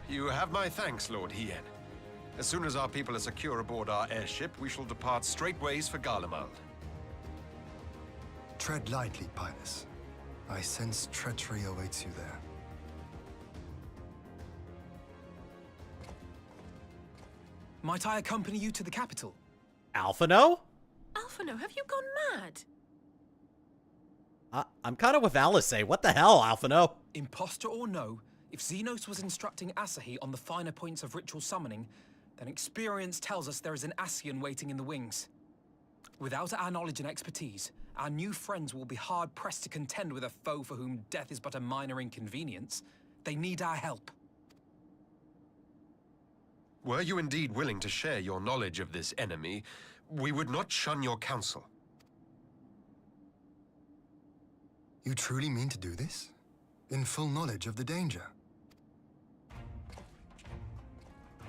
You have my thanks, Lord Hien. As soon as our people are secure aboard our airship, we shall depart straightways for Garlemald. Tread lightly, Pilus. I sense treachery awaits you there. Might I accompany you to the capital? Alphino? Alphino, have you gone mad? I'm kind of with Alice. What the hell, Alphino? Imposter or no, if Xenos was instructing Asahi on the finer points of ritual summoning, then experience tells us there is an Ascian waiting in the wings. Without our knowledge and expertise, our new friends will be hard-pressed to contend with a foe for whom death is but a minor inconvenience. They need our help. Were you indeed willing to share your knowledge of this enemy, we would not shun your counsel. You truly mean to do this? In full knowledge of the danger?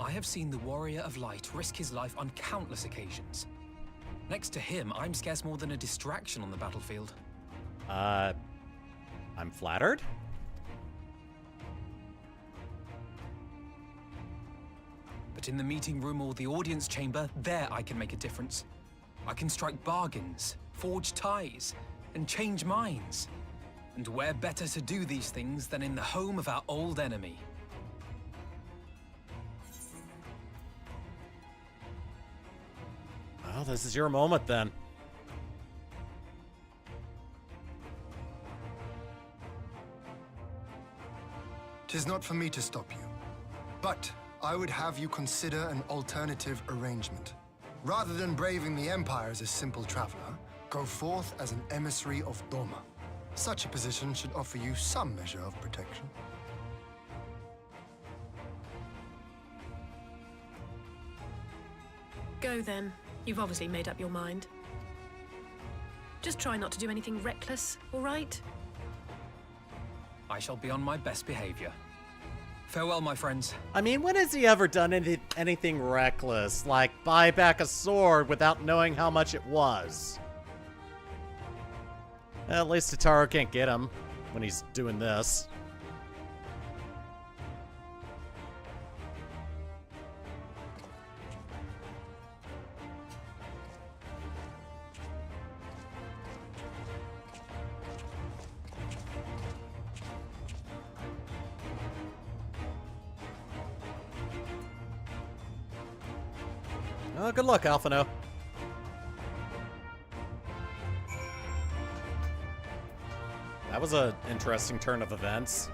I have seen the Warrior of Light risk his life on countless occasions. Next to him, I'm scarce more than a distraction on the battlefield. I'm flattered. But in the meeting room or the audience chamber, there I can make a difference. I can strike bargains, forge ties, and change minds. And where better to do these things than in the home of our old enemy? Well, this is your moment then. 'Tis not for me to stop you, but I would have you consider an alternative arrangement. Rather than braving the Empire as a simple traveler, go forth as an emissary of Doma. Such a position should offer you some measure of protection. Go then. You've obviously made up your mind. Just try not to do anything reckless, all right? I shall be on my best behavior. Farewell, my friends. I mean, when has he ever done anything reckless? Like buy back a sword without knowing how much it was? At least Tataru can't get him when he's doing this. Oh, good luck, Alphino. That was an interesting turn of events.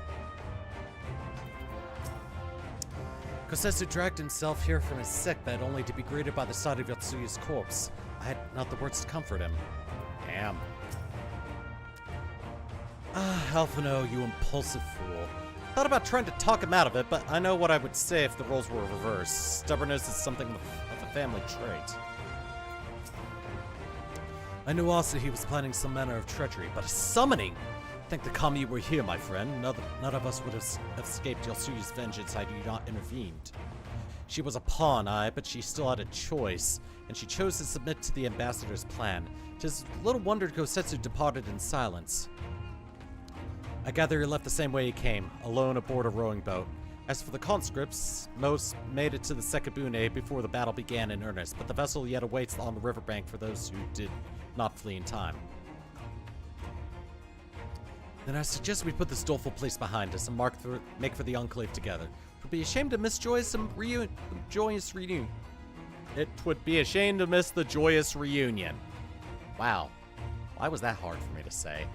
Kosetsu dragged himself here from his sickbed only to be greeted by the sight of Yotsuyu's corpse. I had not the words to comfort him. Damn. Ah, Alphino, you impulsive fool. Thought about trying to talk him out of it, but I know what I would say if the roles were reversed. Stubbornness is something of a family trait. I knew also he was planning some manner of treachery, but a summoning! Thank the kami you were here, my friend. None of us would have escaped Yotsuyu's vengeance had you not intervened. She was a pawn, but she still had a choice, and she chose to submit to the ambassador's plan. 'Tis little wonder Kosetsu departed in silence. I gather you left the same way you came, alone aboard a rowing boat. As for the conscripts, most made it to the Sekibune before the battle began in earnest, but the vessel yet awaits on the riverbank for those who did not flee in time. Then I suggest we put this doleful place behind us and make for the Enclave together. It would be a shame to miss joyous reunion. It would be a shame to miss the joyous reunion. Wow. Why was that hard for me to say?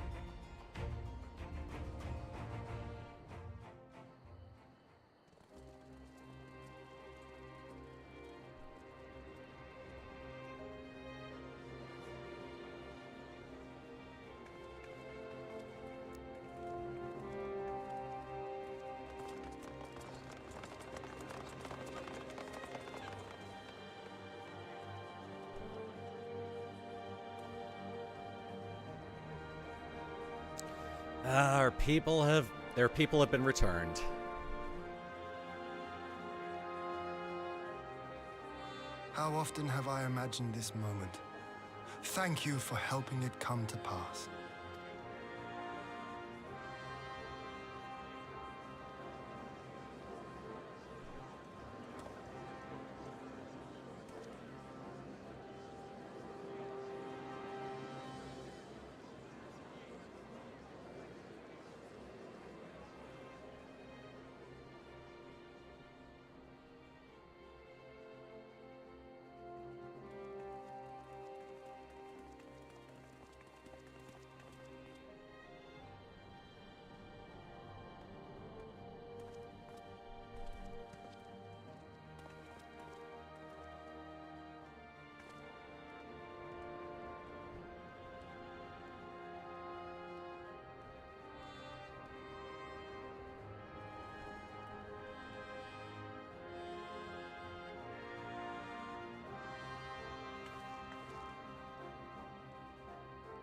Their people have been returned. How often have I imagined this moment? Thank you for helping it come to pass.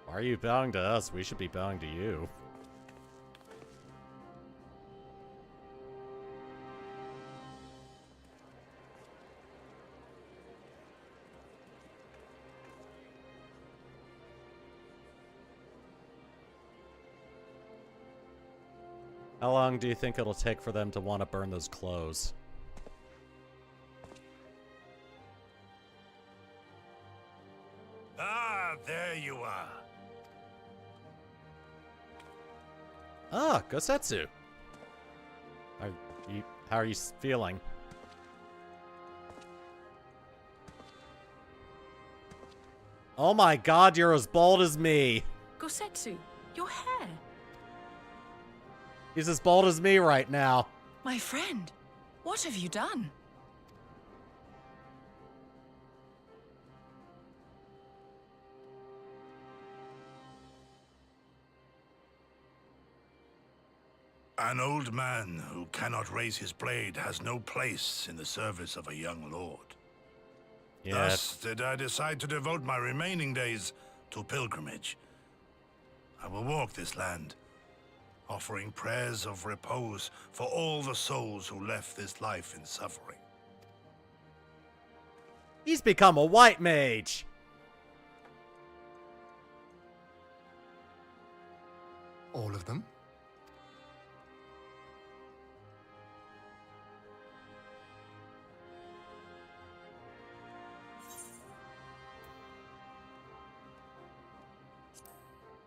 Why are you bowing to us? We should be bowing to you. How long do you think it'll take for them to want to burn those clothes? Ah, there you are. Ah, Gosetsu. How are you feeling? Oh my god, you're as bald as me. Gosetsu, your hair. He's as bald as me right now. My friend, what have you done? An old man who cannot raise his blade has no place in the service of a young lord. Thus did I decide to devote my remaining days to pilgrimage. I will walk this land, offering prayers of repose for all the souls who left this life in suffering. He's become a white mage. All of them?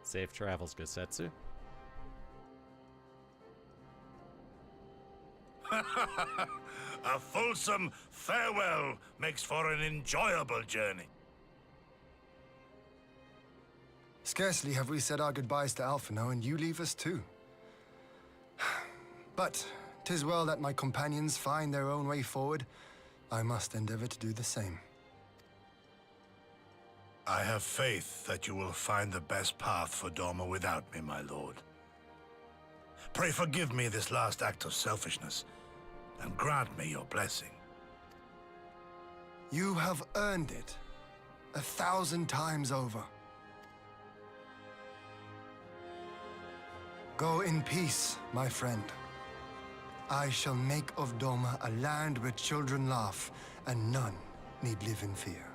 Safe travels, Gosetsu. A fulsome farewell makes for an enjoyable journey. Scarcely have we said our goodbyes to Alphino, and you leave us too. But 'tis well that my companions find their own way forward. I must endeavor to do the same. I have faith that you will find the best path for Doma without me, my lord. Pray forgive me this last act of selfishness, and grant me your blessing. You have earned it 1,000 times over. Go in peace, my friend. I shall make of Doma a land where children laugh, and none need live in fear.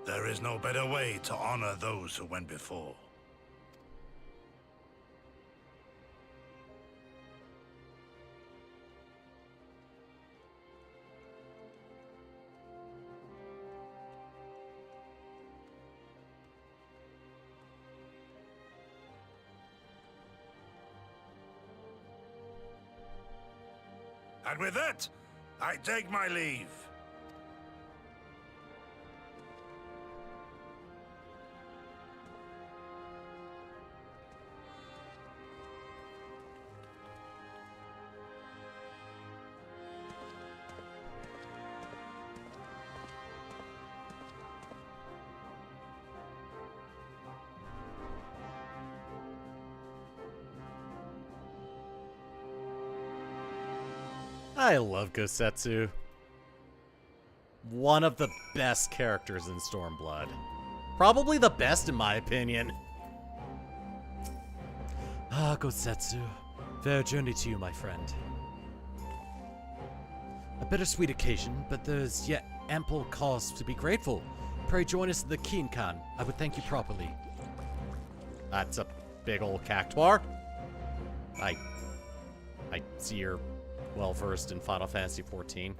There is no better way to honor those who went before. And with that, I take my leave. I love Gosetsu. One of the best characters in Stormblood. Probably the best in my opinion. Ah, Gosetsu. Fair journey to you, my friend. A bittersweet occasion, but there's yet ample cause to be grateful. Pray join us in the Kinkan. I would thank you properly. That's a big old cactuar. I see you're well versed in Final Fantasy XIV.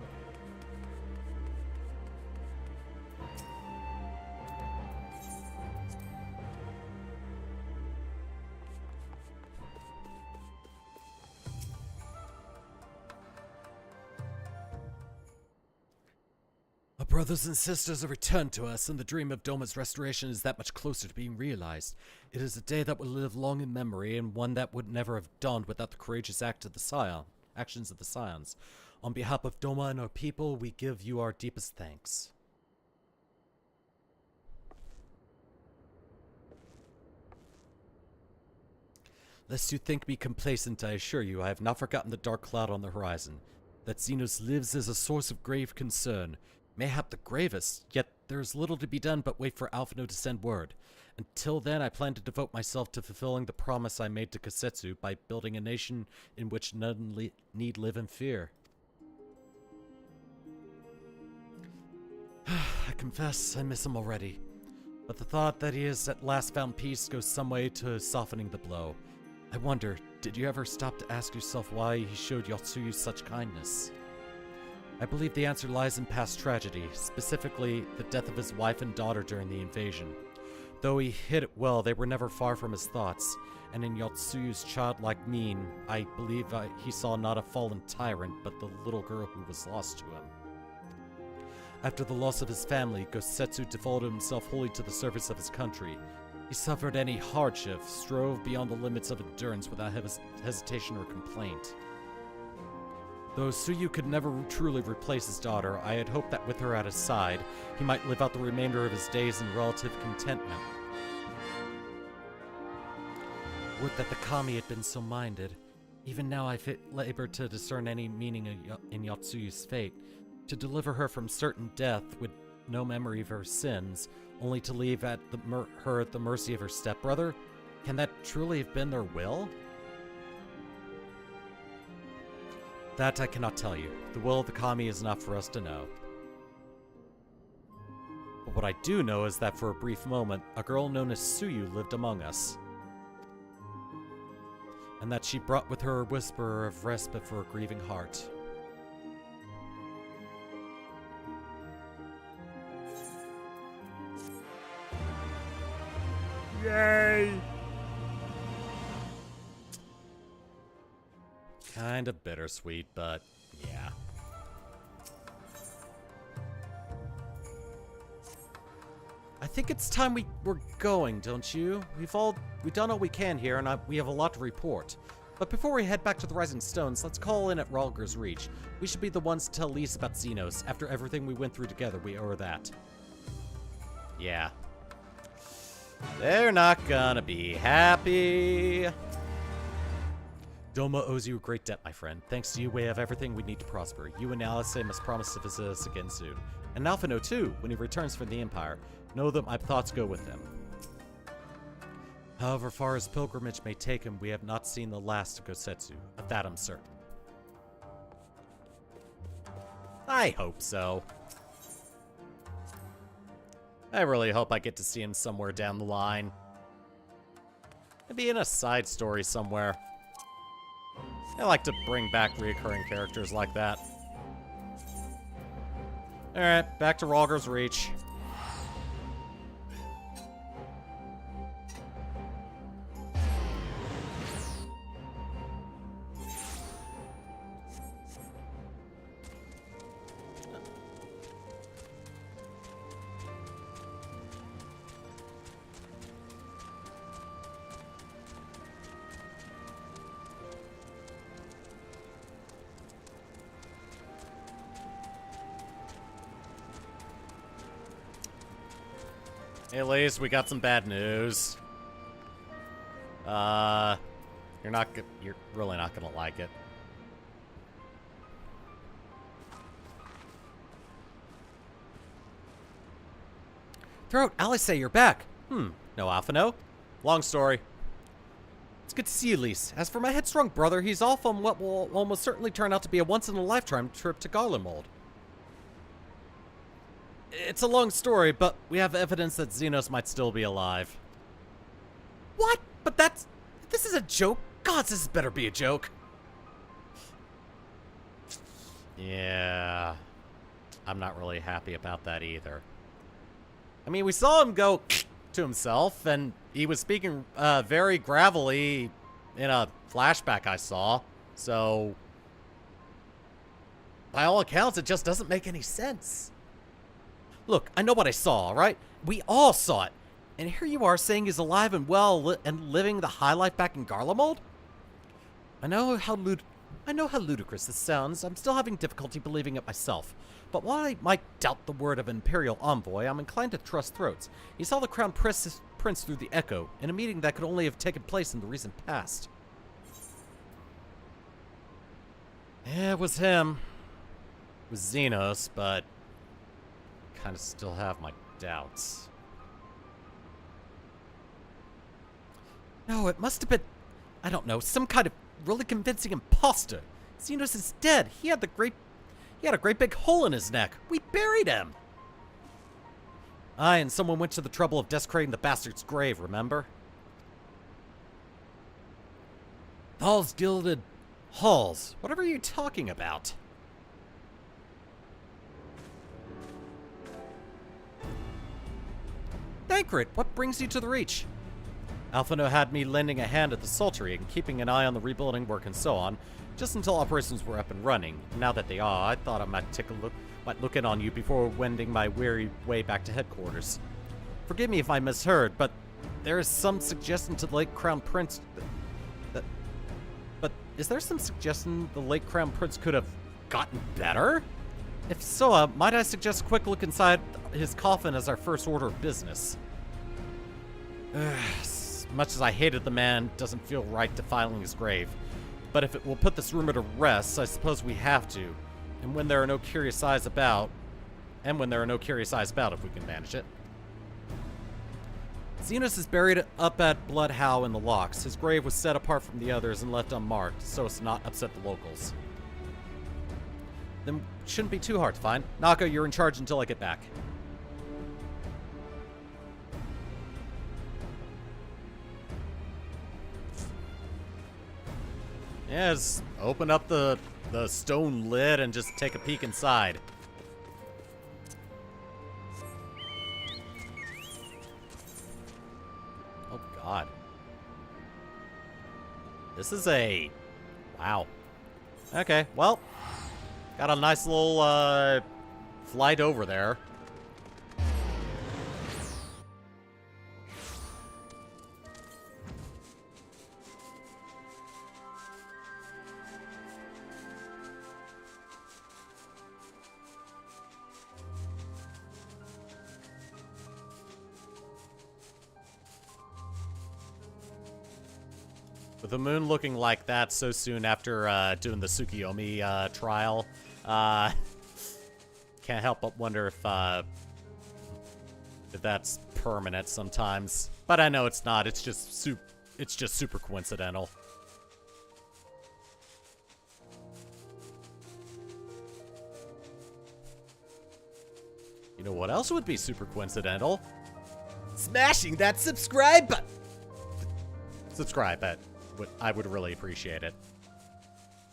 Our brothers and sisters have returned to us, and the dream of Doma's restoration is that much closer to being realized. It is a day that will live long in memory, and one that would never have dawned without the courageous actions of the Scions. On behalf of Doma and our people, we give you our deepest thanks. Lest you think me complacent, I assure you, I have not forgotten the dark cloud on the horizon. That Xenos lives is a source of grave concern. Mayhap the gravest, yet there is little to be done but wait for Alphino to send word. Until then, I plan to devote myself to fulfilling the promise I made to Kosetsu by building a nation in which none need live in fear. I confess I miss him already, but the thought that he has at last found peace goes some way to softening the blow. I wonder, did you ever stop to ask yourself why he showed Yotsuyu such kindness? I believe the answer lies in past tragedy, specifically the death of his wife and daughter during the invasion. Though he hid it well, they were never far from his thoughts, and in Yotsuyu's childlike mien, I believe he saw not a fallen tyrant, but the little girl who was lost to him. After the loss of his family, Gosetsu devoted himself wholly to the service of his country. He suffered any hardship, strove beyond the limits of endurance without hesitation or complaint. Though Suyu could never truly replace his daughter, I had hoped that with her at his side, he might live out the remainder of his days in relative contentment. Would that the kami had been so minded. Even now I labor to discern any meaning in Yotsuyu's fate, to deliver her from certain death with no memory of her sins, only to leave her at the mercy of her stepbrother? Can that truly have been their will? That I cannot tell you. The will of the kami is not for us to know. But what I do know is that for a brief moment, a girl known as Suyu lived among us. And that she brought with her a whisper of respite for a grieving heart. Yay! Kind of bittersweet, but yeah. I think it's time we're going, don't you? We've done all we can here, and we have a lot to report. But before we head back to the Rising Stones, let's call in at Ralger's Reach. We should be the ones to tell Lise about Xenos. After everything we went through together, we owe her that. Yeah. They're not gonna be happy. Doma owes you a great debt, my friend. Thanks to you, we have everything we need to prosper. You and Alice must promise to visit us again soon. And Alphino, too, when he returns from the Empire. Know that my thoughts go with him. However far his pilgrimage may take him, we have not seen the last of Gosetsu. Of that I'm certain. I hope so. I really hope I get to see him somewhere down the line. Maybe in a side story somewhere. I like to bring back reoccurring characters like that. Alright, back to Ralger's Reach. Hey, Elise, we got some bad news. You're really not gonna like it. Throat, Alice, say you're back. No Alphino. Long story. It's good to see you, Lise. As for my headstrong brother, he's off on what will almost certainly turn out to be a once-in-a-lifetime trip to Garlemald. It's a long story, but we have evidence that Xenos might still be alive. What? But this is a joke? God, this better be a joke. Yeah. I'm not really happy about that either. I mean, we saw him go to himself, and he was speaking very gravelly in a flashback I saw. So, by all accounts, it just doesn't make any sense. Look, I know what I saw, all right? We all saw it. And here you are saying he's alive and well and living the high life back in Garlemald? I know how ludicrous this sounds. I'm still having difficulty believing it myself. But while I might doubt the word of an Imperial envoy, I'm inclined to trust Throats. He saw the Crown Prince through the Echo, in a meeting that could only have taken place in the recent past. Yeah, it was him. It was Xenos, but I kind of still have my doubts. No, it must have been, I don't know, some kind of really convincing imposter. Xenos is dead. He had a great big hole in his neck. We buried him. Aye, and someone went to the trouble of desecrating the bastard's grave, remember? Halls gilded halls. Whatever are you talking about? Thancred, what brings you to the Reach? Alphino had me lending a hand at the Saltery and keeping an eye on the rebuilding work and so on, just until operations were up and running. Now that they are, I thought I might look in on you before wending my weary way back to headquarters. Forgive me if I misheard, but there is some suggestion to the late Crown Prince but is there some suggestion the late Crown Prince could have gotten better? If so, might I suggest a quick look inside his coffin as our first order of business? As much as I hated the man, it doesn't feel right defiling his grave. But if it will put this rumor to rest, I suppose we have to. And when there are no curious eyes about, if we can manage it. Xenos is buried up at Bloodhow in the Locks. His grave was set apart from the others and left unmarked, so as to not upset the locals. Then shouldn't be too hard to find. Naka, you're in charge until I get back. Yeah, just open up the stone lid and just take a peek inside. Oh, God. This is a... Wow. Okay, well, got a nice little flight over there. With the moon looking like that so soon after doing the Tsukiyomi trial, can't help but wonder if that's permanent sometimes. But I know it's not. It's just super coincidental. You know what else would be super coincidental? Smashing that subscribe button. Subscribe button. I would really appreciate it.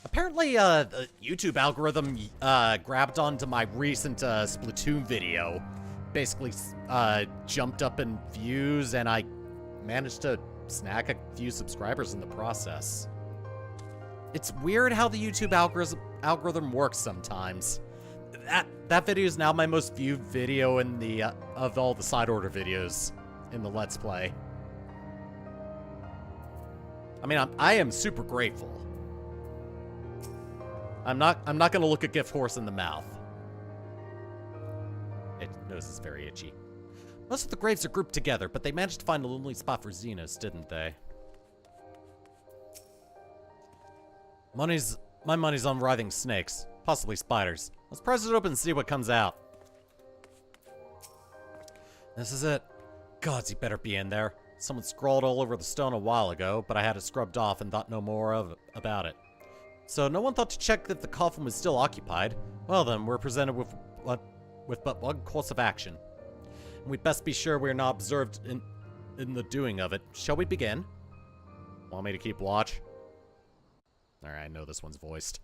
Apparently, the YouTube algorithm grabbed onto my recent Splatoon video. Basically, jumped up in views, and I managed to snag a few subscribers in the process. It's weird how the YouTube algorithm works sometimes. That video is now my most viewed video in the of all the side order videos in the Let's Play. I mean, I am super grateful. I'm not gonna look a gift horse in the mouth. Its nose is very itchy. Most of the graves are grouped together, but they managed to find a lonely spot for Xenos, didn't they? My money's on writhing snakes, possibly spiders. Let's press it open and see what comes out. This is it. Gods, he better be in there. Someone scrawled all over the stone a while ago, but I had it scrubbed off and thought no more about it. So no one thought to check if the coffin was still occupied. Well then, we're presented with but one course of action. And we'd best be sure we're not observed in the doing of it. Shall we begin? Want me to keep watch? Alright, I know this one's voiced.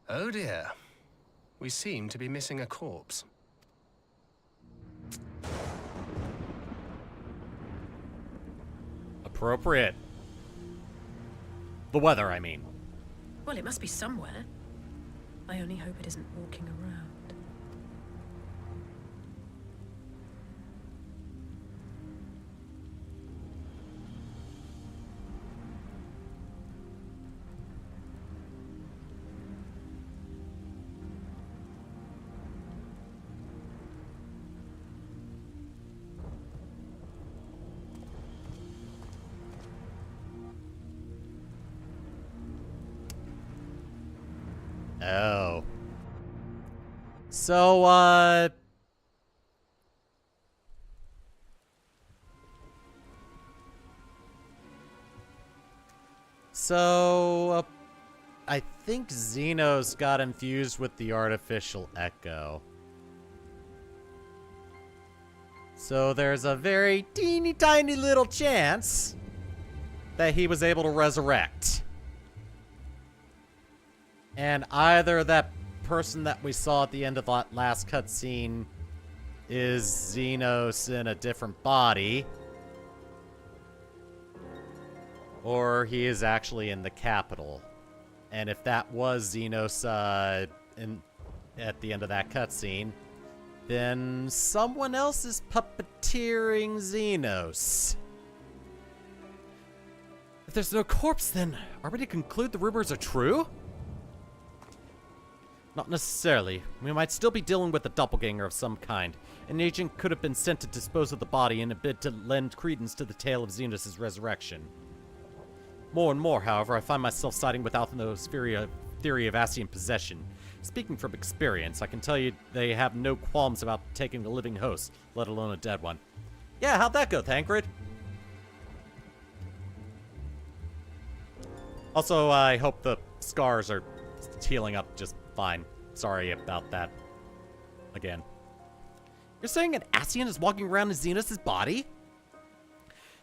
Oh dear. We seem to be missing a corpse. Appropriate. The weather, I mean. Well, it must be somewhere. I only hope it isn't walking around. Oh. So, I think Xenos got infused with the artificial echo. So there's a very teeny tiny little chance that he was able to resurrect. And either that person that we saw at the end of that last cutscene is Xenos in a different body, or he is actually in the capital. And if that was Xenos at the end of that cutscene, then someone else is puppeteering Xenos. If there's no corpse, then are we to conclude the rumors are true? Not necessarily. We might still be dealing with a doppelganger of some kind. An agent could have been sent to dispose of the body in a bid to lend credence to the tale of Xenos' resurrection. More and more, however, I find myself siding with Althano's theory of Asian possession. Speaking from experience, I can tell you they have no qualms about taking a living host, let alone a dead one. Yeah, how'd that go, Thancred? Also, I hope the scars are healing up just fine. Sorry about that. Again. You're saying an Asian is walking around in Xenos' body?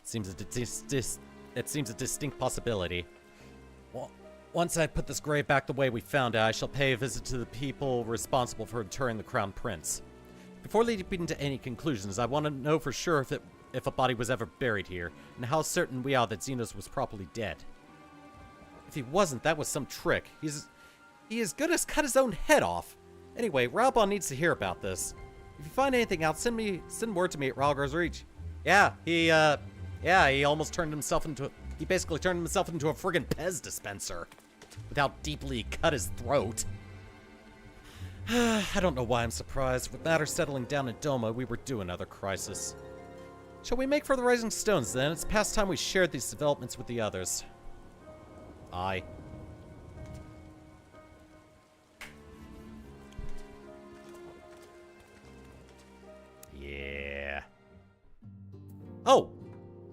Seems a distinct possibility. Well, once I put this grave back the way we found it, I shall pay a visit to the people responsible for interring the Crown Prince. Before leaping to any conclusions, I want to know for sure if a body was ever buried here, and how certain we are that Xenos was properly dead. If he wasn't, that was some trick. He as good as cut his own head off. Anyway, Raubon needs to hear about this. If you find anything out, send word to me at Ralgar's Reach. Yeah, he almost turned himself into he basically turned himself into a friggin' Pez dispenser. With how deeply he cut his throat. I don't know why I'm surprised. With matters settling down in Doma, we were due another crisis. Shall we make for the Rising Stones then? It's past time we shared these developments with the others. Aye. Yeah. Oh!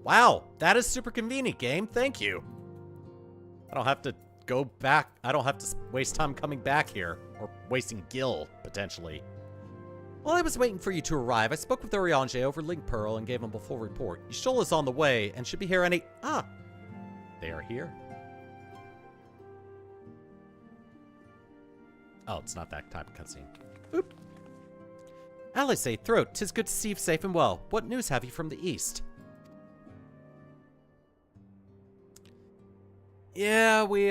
Wow, that is super convenient, game. Thank you. I don't have to go back. I don't have to waste time coming back here. Or wasting Gil, potentially. While I was waiting for you to arrive, I spoke with Oriange over Link Pearl and gave him a full report. Yshol is on the way and should be here any... Ah! They are here. Oh, it's not that type of cutscene. Oop. Alice, Throat, 'tis good to see you safe and well. What news have you from the east? Yeah, we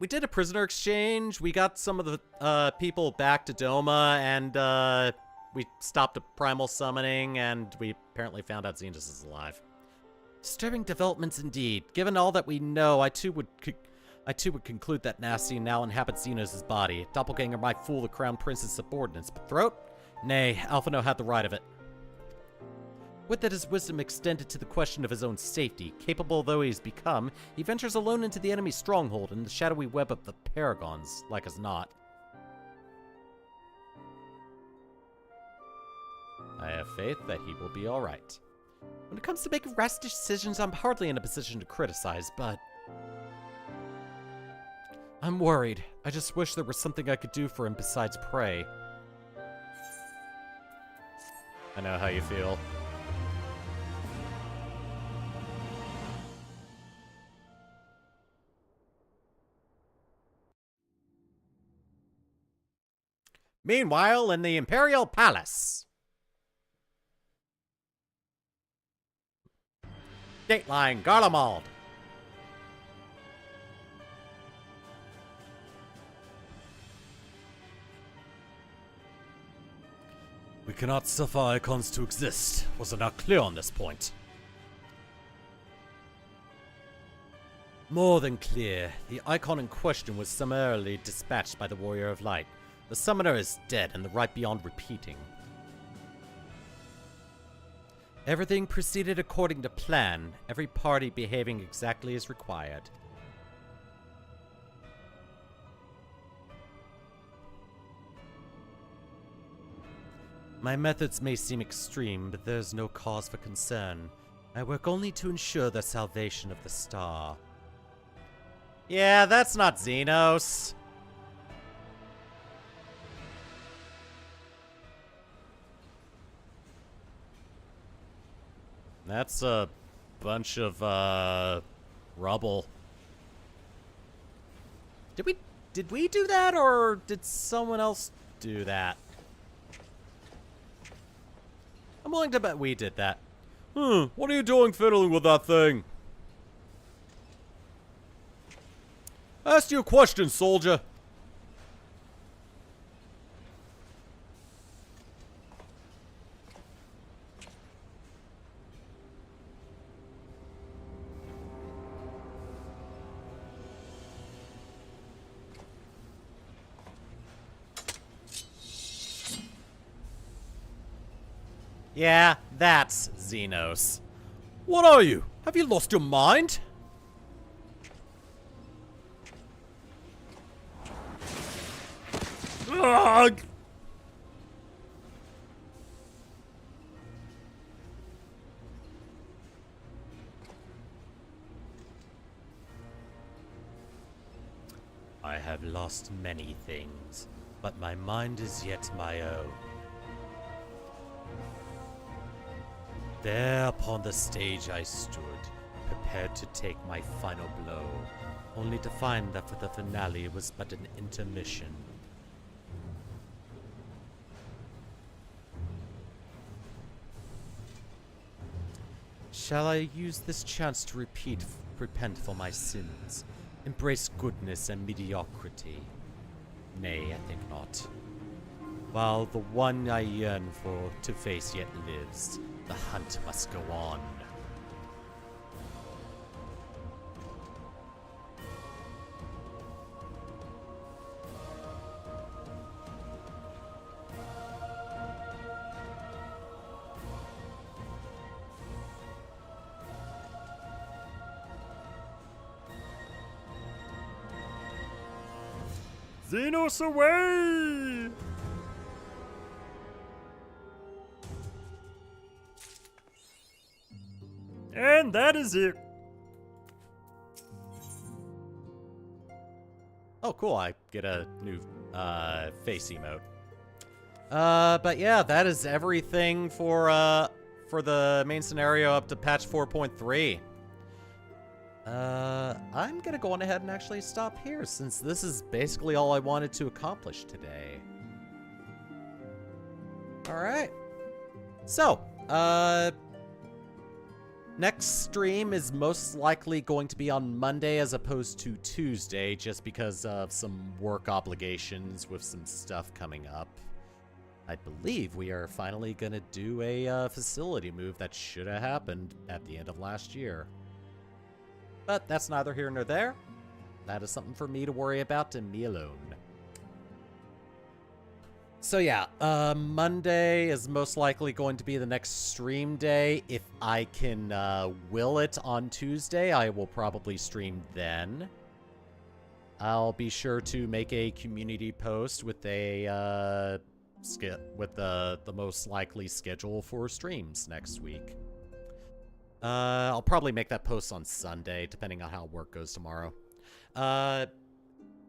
did a prisoner exchange. We got some of the people back to Doma, and we stopped a primal summoning, and we apparently found out Xenos is alive. Disturbing developments indeed. Given all that we know, I too would conclude that Nasty now inhabits Xenos' body. Doppelganger might fool the Crown Prince's subordinates, but Throat? Nay, Alphino had the right of it. Would that his wisdom extended to the question of his own safety. Capable though he has become, he ventures alone into the enemy's stronghold in the shadowy web of the Paragons, like as not. I have faith that he will be alright. When it comes to making rash decisions, I'm hardly in a position to criticize, but... I'm worried. I just wish there was something I could do for him besides pray. I know how you feel. Meanwhile, in the Imperial Palace. Dateline Garlemald. We cannot suffer icons to exist. Was it not clear on this point? More than clear. The icon in question was summarily dispatched by the Warrior of Light. The summoner is dead and the right beyond repeating. Everything proceeded according to plan, every party behaving exactly as required. My methods may seem extreme, but there's no cause for concern. I work only to ensure the salvation of the star. Yeah, that's not Xenos. That's a bunch of, rubble. Did we do that, or did someone else do that? I'm willing to bet we did that. What are you doing fiddling with that thing? I asked you a question, soldier. Yeah, that's Xenos. What are you? Have you lost your mind? Ugh! I have lost many things, but my mind is yet my own. There upon the stage I stood, prepared to take my final blow, only to find that for the finale it was but an intermission. Shall I use this chance to repent for my sins, embrace goodness and mediocrity? Nay, I think not. While the one I yearn for to face yet lives, the hunt must go on. Xenos away! And that is it. Oh, cool. I get a new face emote. But yeah, that is everything for the main scenario up to patch 4.3. I'm gonna go on ahead and actually stop here, since this is basically all I wanted to accomplish today. Alright. So, next stream is most likely going to be on Monday as opposed to Tuesday, just because of some work obligations with some stuff coming up. I believe we are finally going to do a facility move that should have happened at the end of last year. But that's neither here nor there. That is something for me to worry about and me alone. So yeah, Monday is most likely going to be the next stream day. If I can will it on Tuesday, I will probably stream then. I'll be sure to make a community post with a the most likely schedule for streams next week. I'll probably make that post on Sunday, depending on how work goes tomorrow.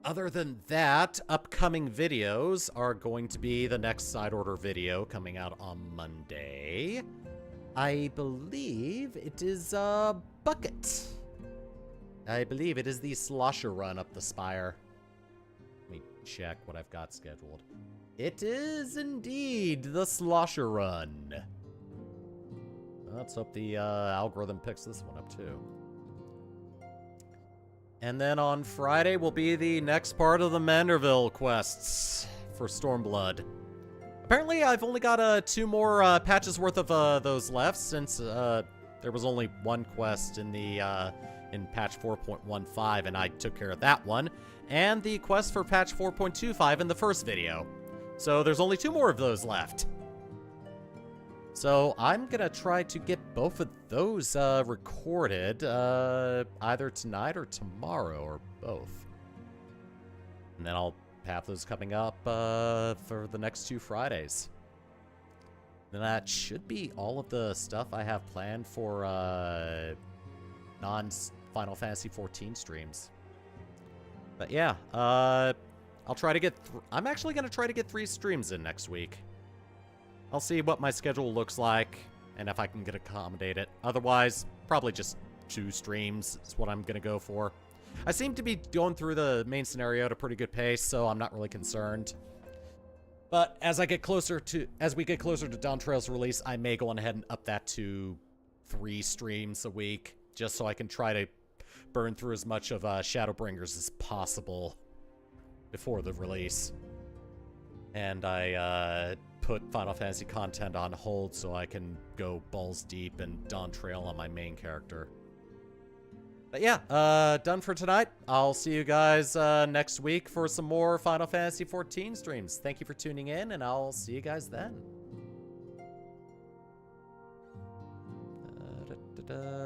Other than that, upcoming videos are going to be the next side order video coming out on Monday. I believe it is Bucket. I believe it is the slosher run up the spire. Let me check what I've got scheduled. It is indeed the slosher run. Let's hope the algorithm picks this one up too. And then on Friday will be the next part of the Manderville quests for Stormblood. Apparently I've only got 2 more patches worth of those left, since there was only one quest in the in patch 4.15, and I took care of that one, and the quest for patch 4.25 in the first video. So there's only 2 more of those left. So I'm gonna try to get both of those recorded either tonight or tomorrow, or both. And then I'll have those coming up for the next 2 Fridays. And that should be all of the stuff I have planned for non-Final Fantasy XIV streams. But yeah, I'll try to get... I'm actually going to try to get 3 streams in next week. I'll see what my schedule looks like, and if I can get accommodated. Otherwise, probably just 2 streams is what I'm going to go for. I seem to be going through the main scenario at a pretty good pace, so I'm not really concerned. But as we get closer to Dawn Trail's release, I may go on ahead and up that to 3 streams a week, just so I can try to burn through as much of Shadowbringers as possible before the release. And I put Final Fantasy content on hold so I can go balls deep and Dawn Trail on my main character. But yeah, done for tonight. I'll see you guys next week for some more Final Fantasy XIV streams. Thank you for tuning in, and I'll see you guys then.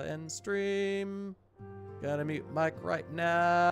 End stream. Gonna mute mic right now.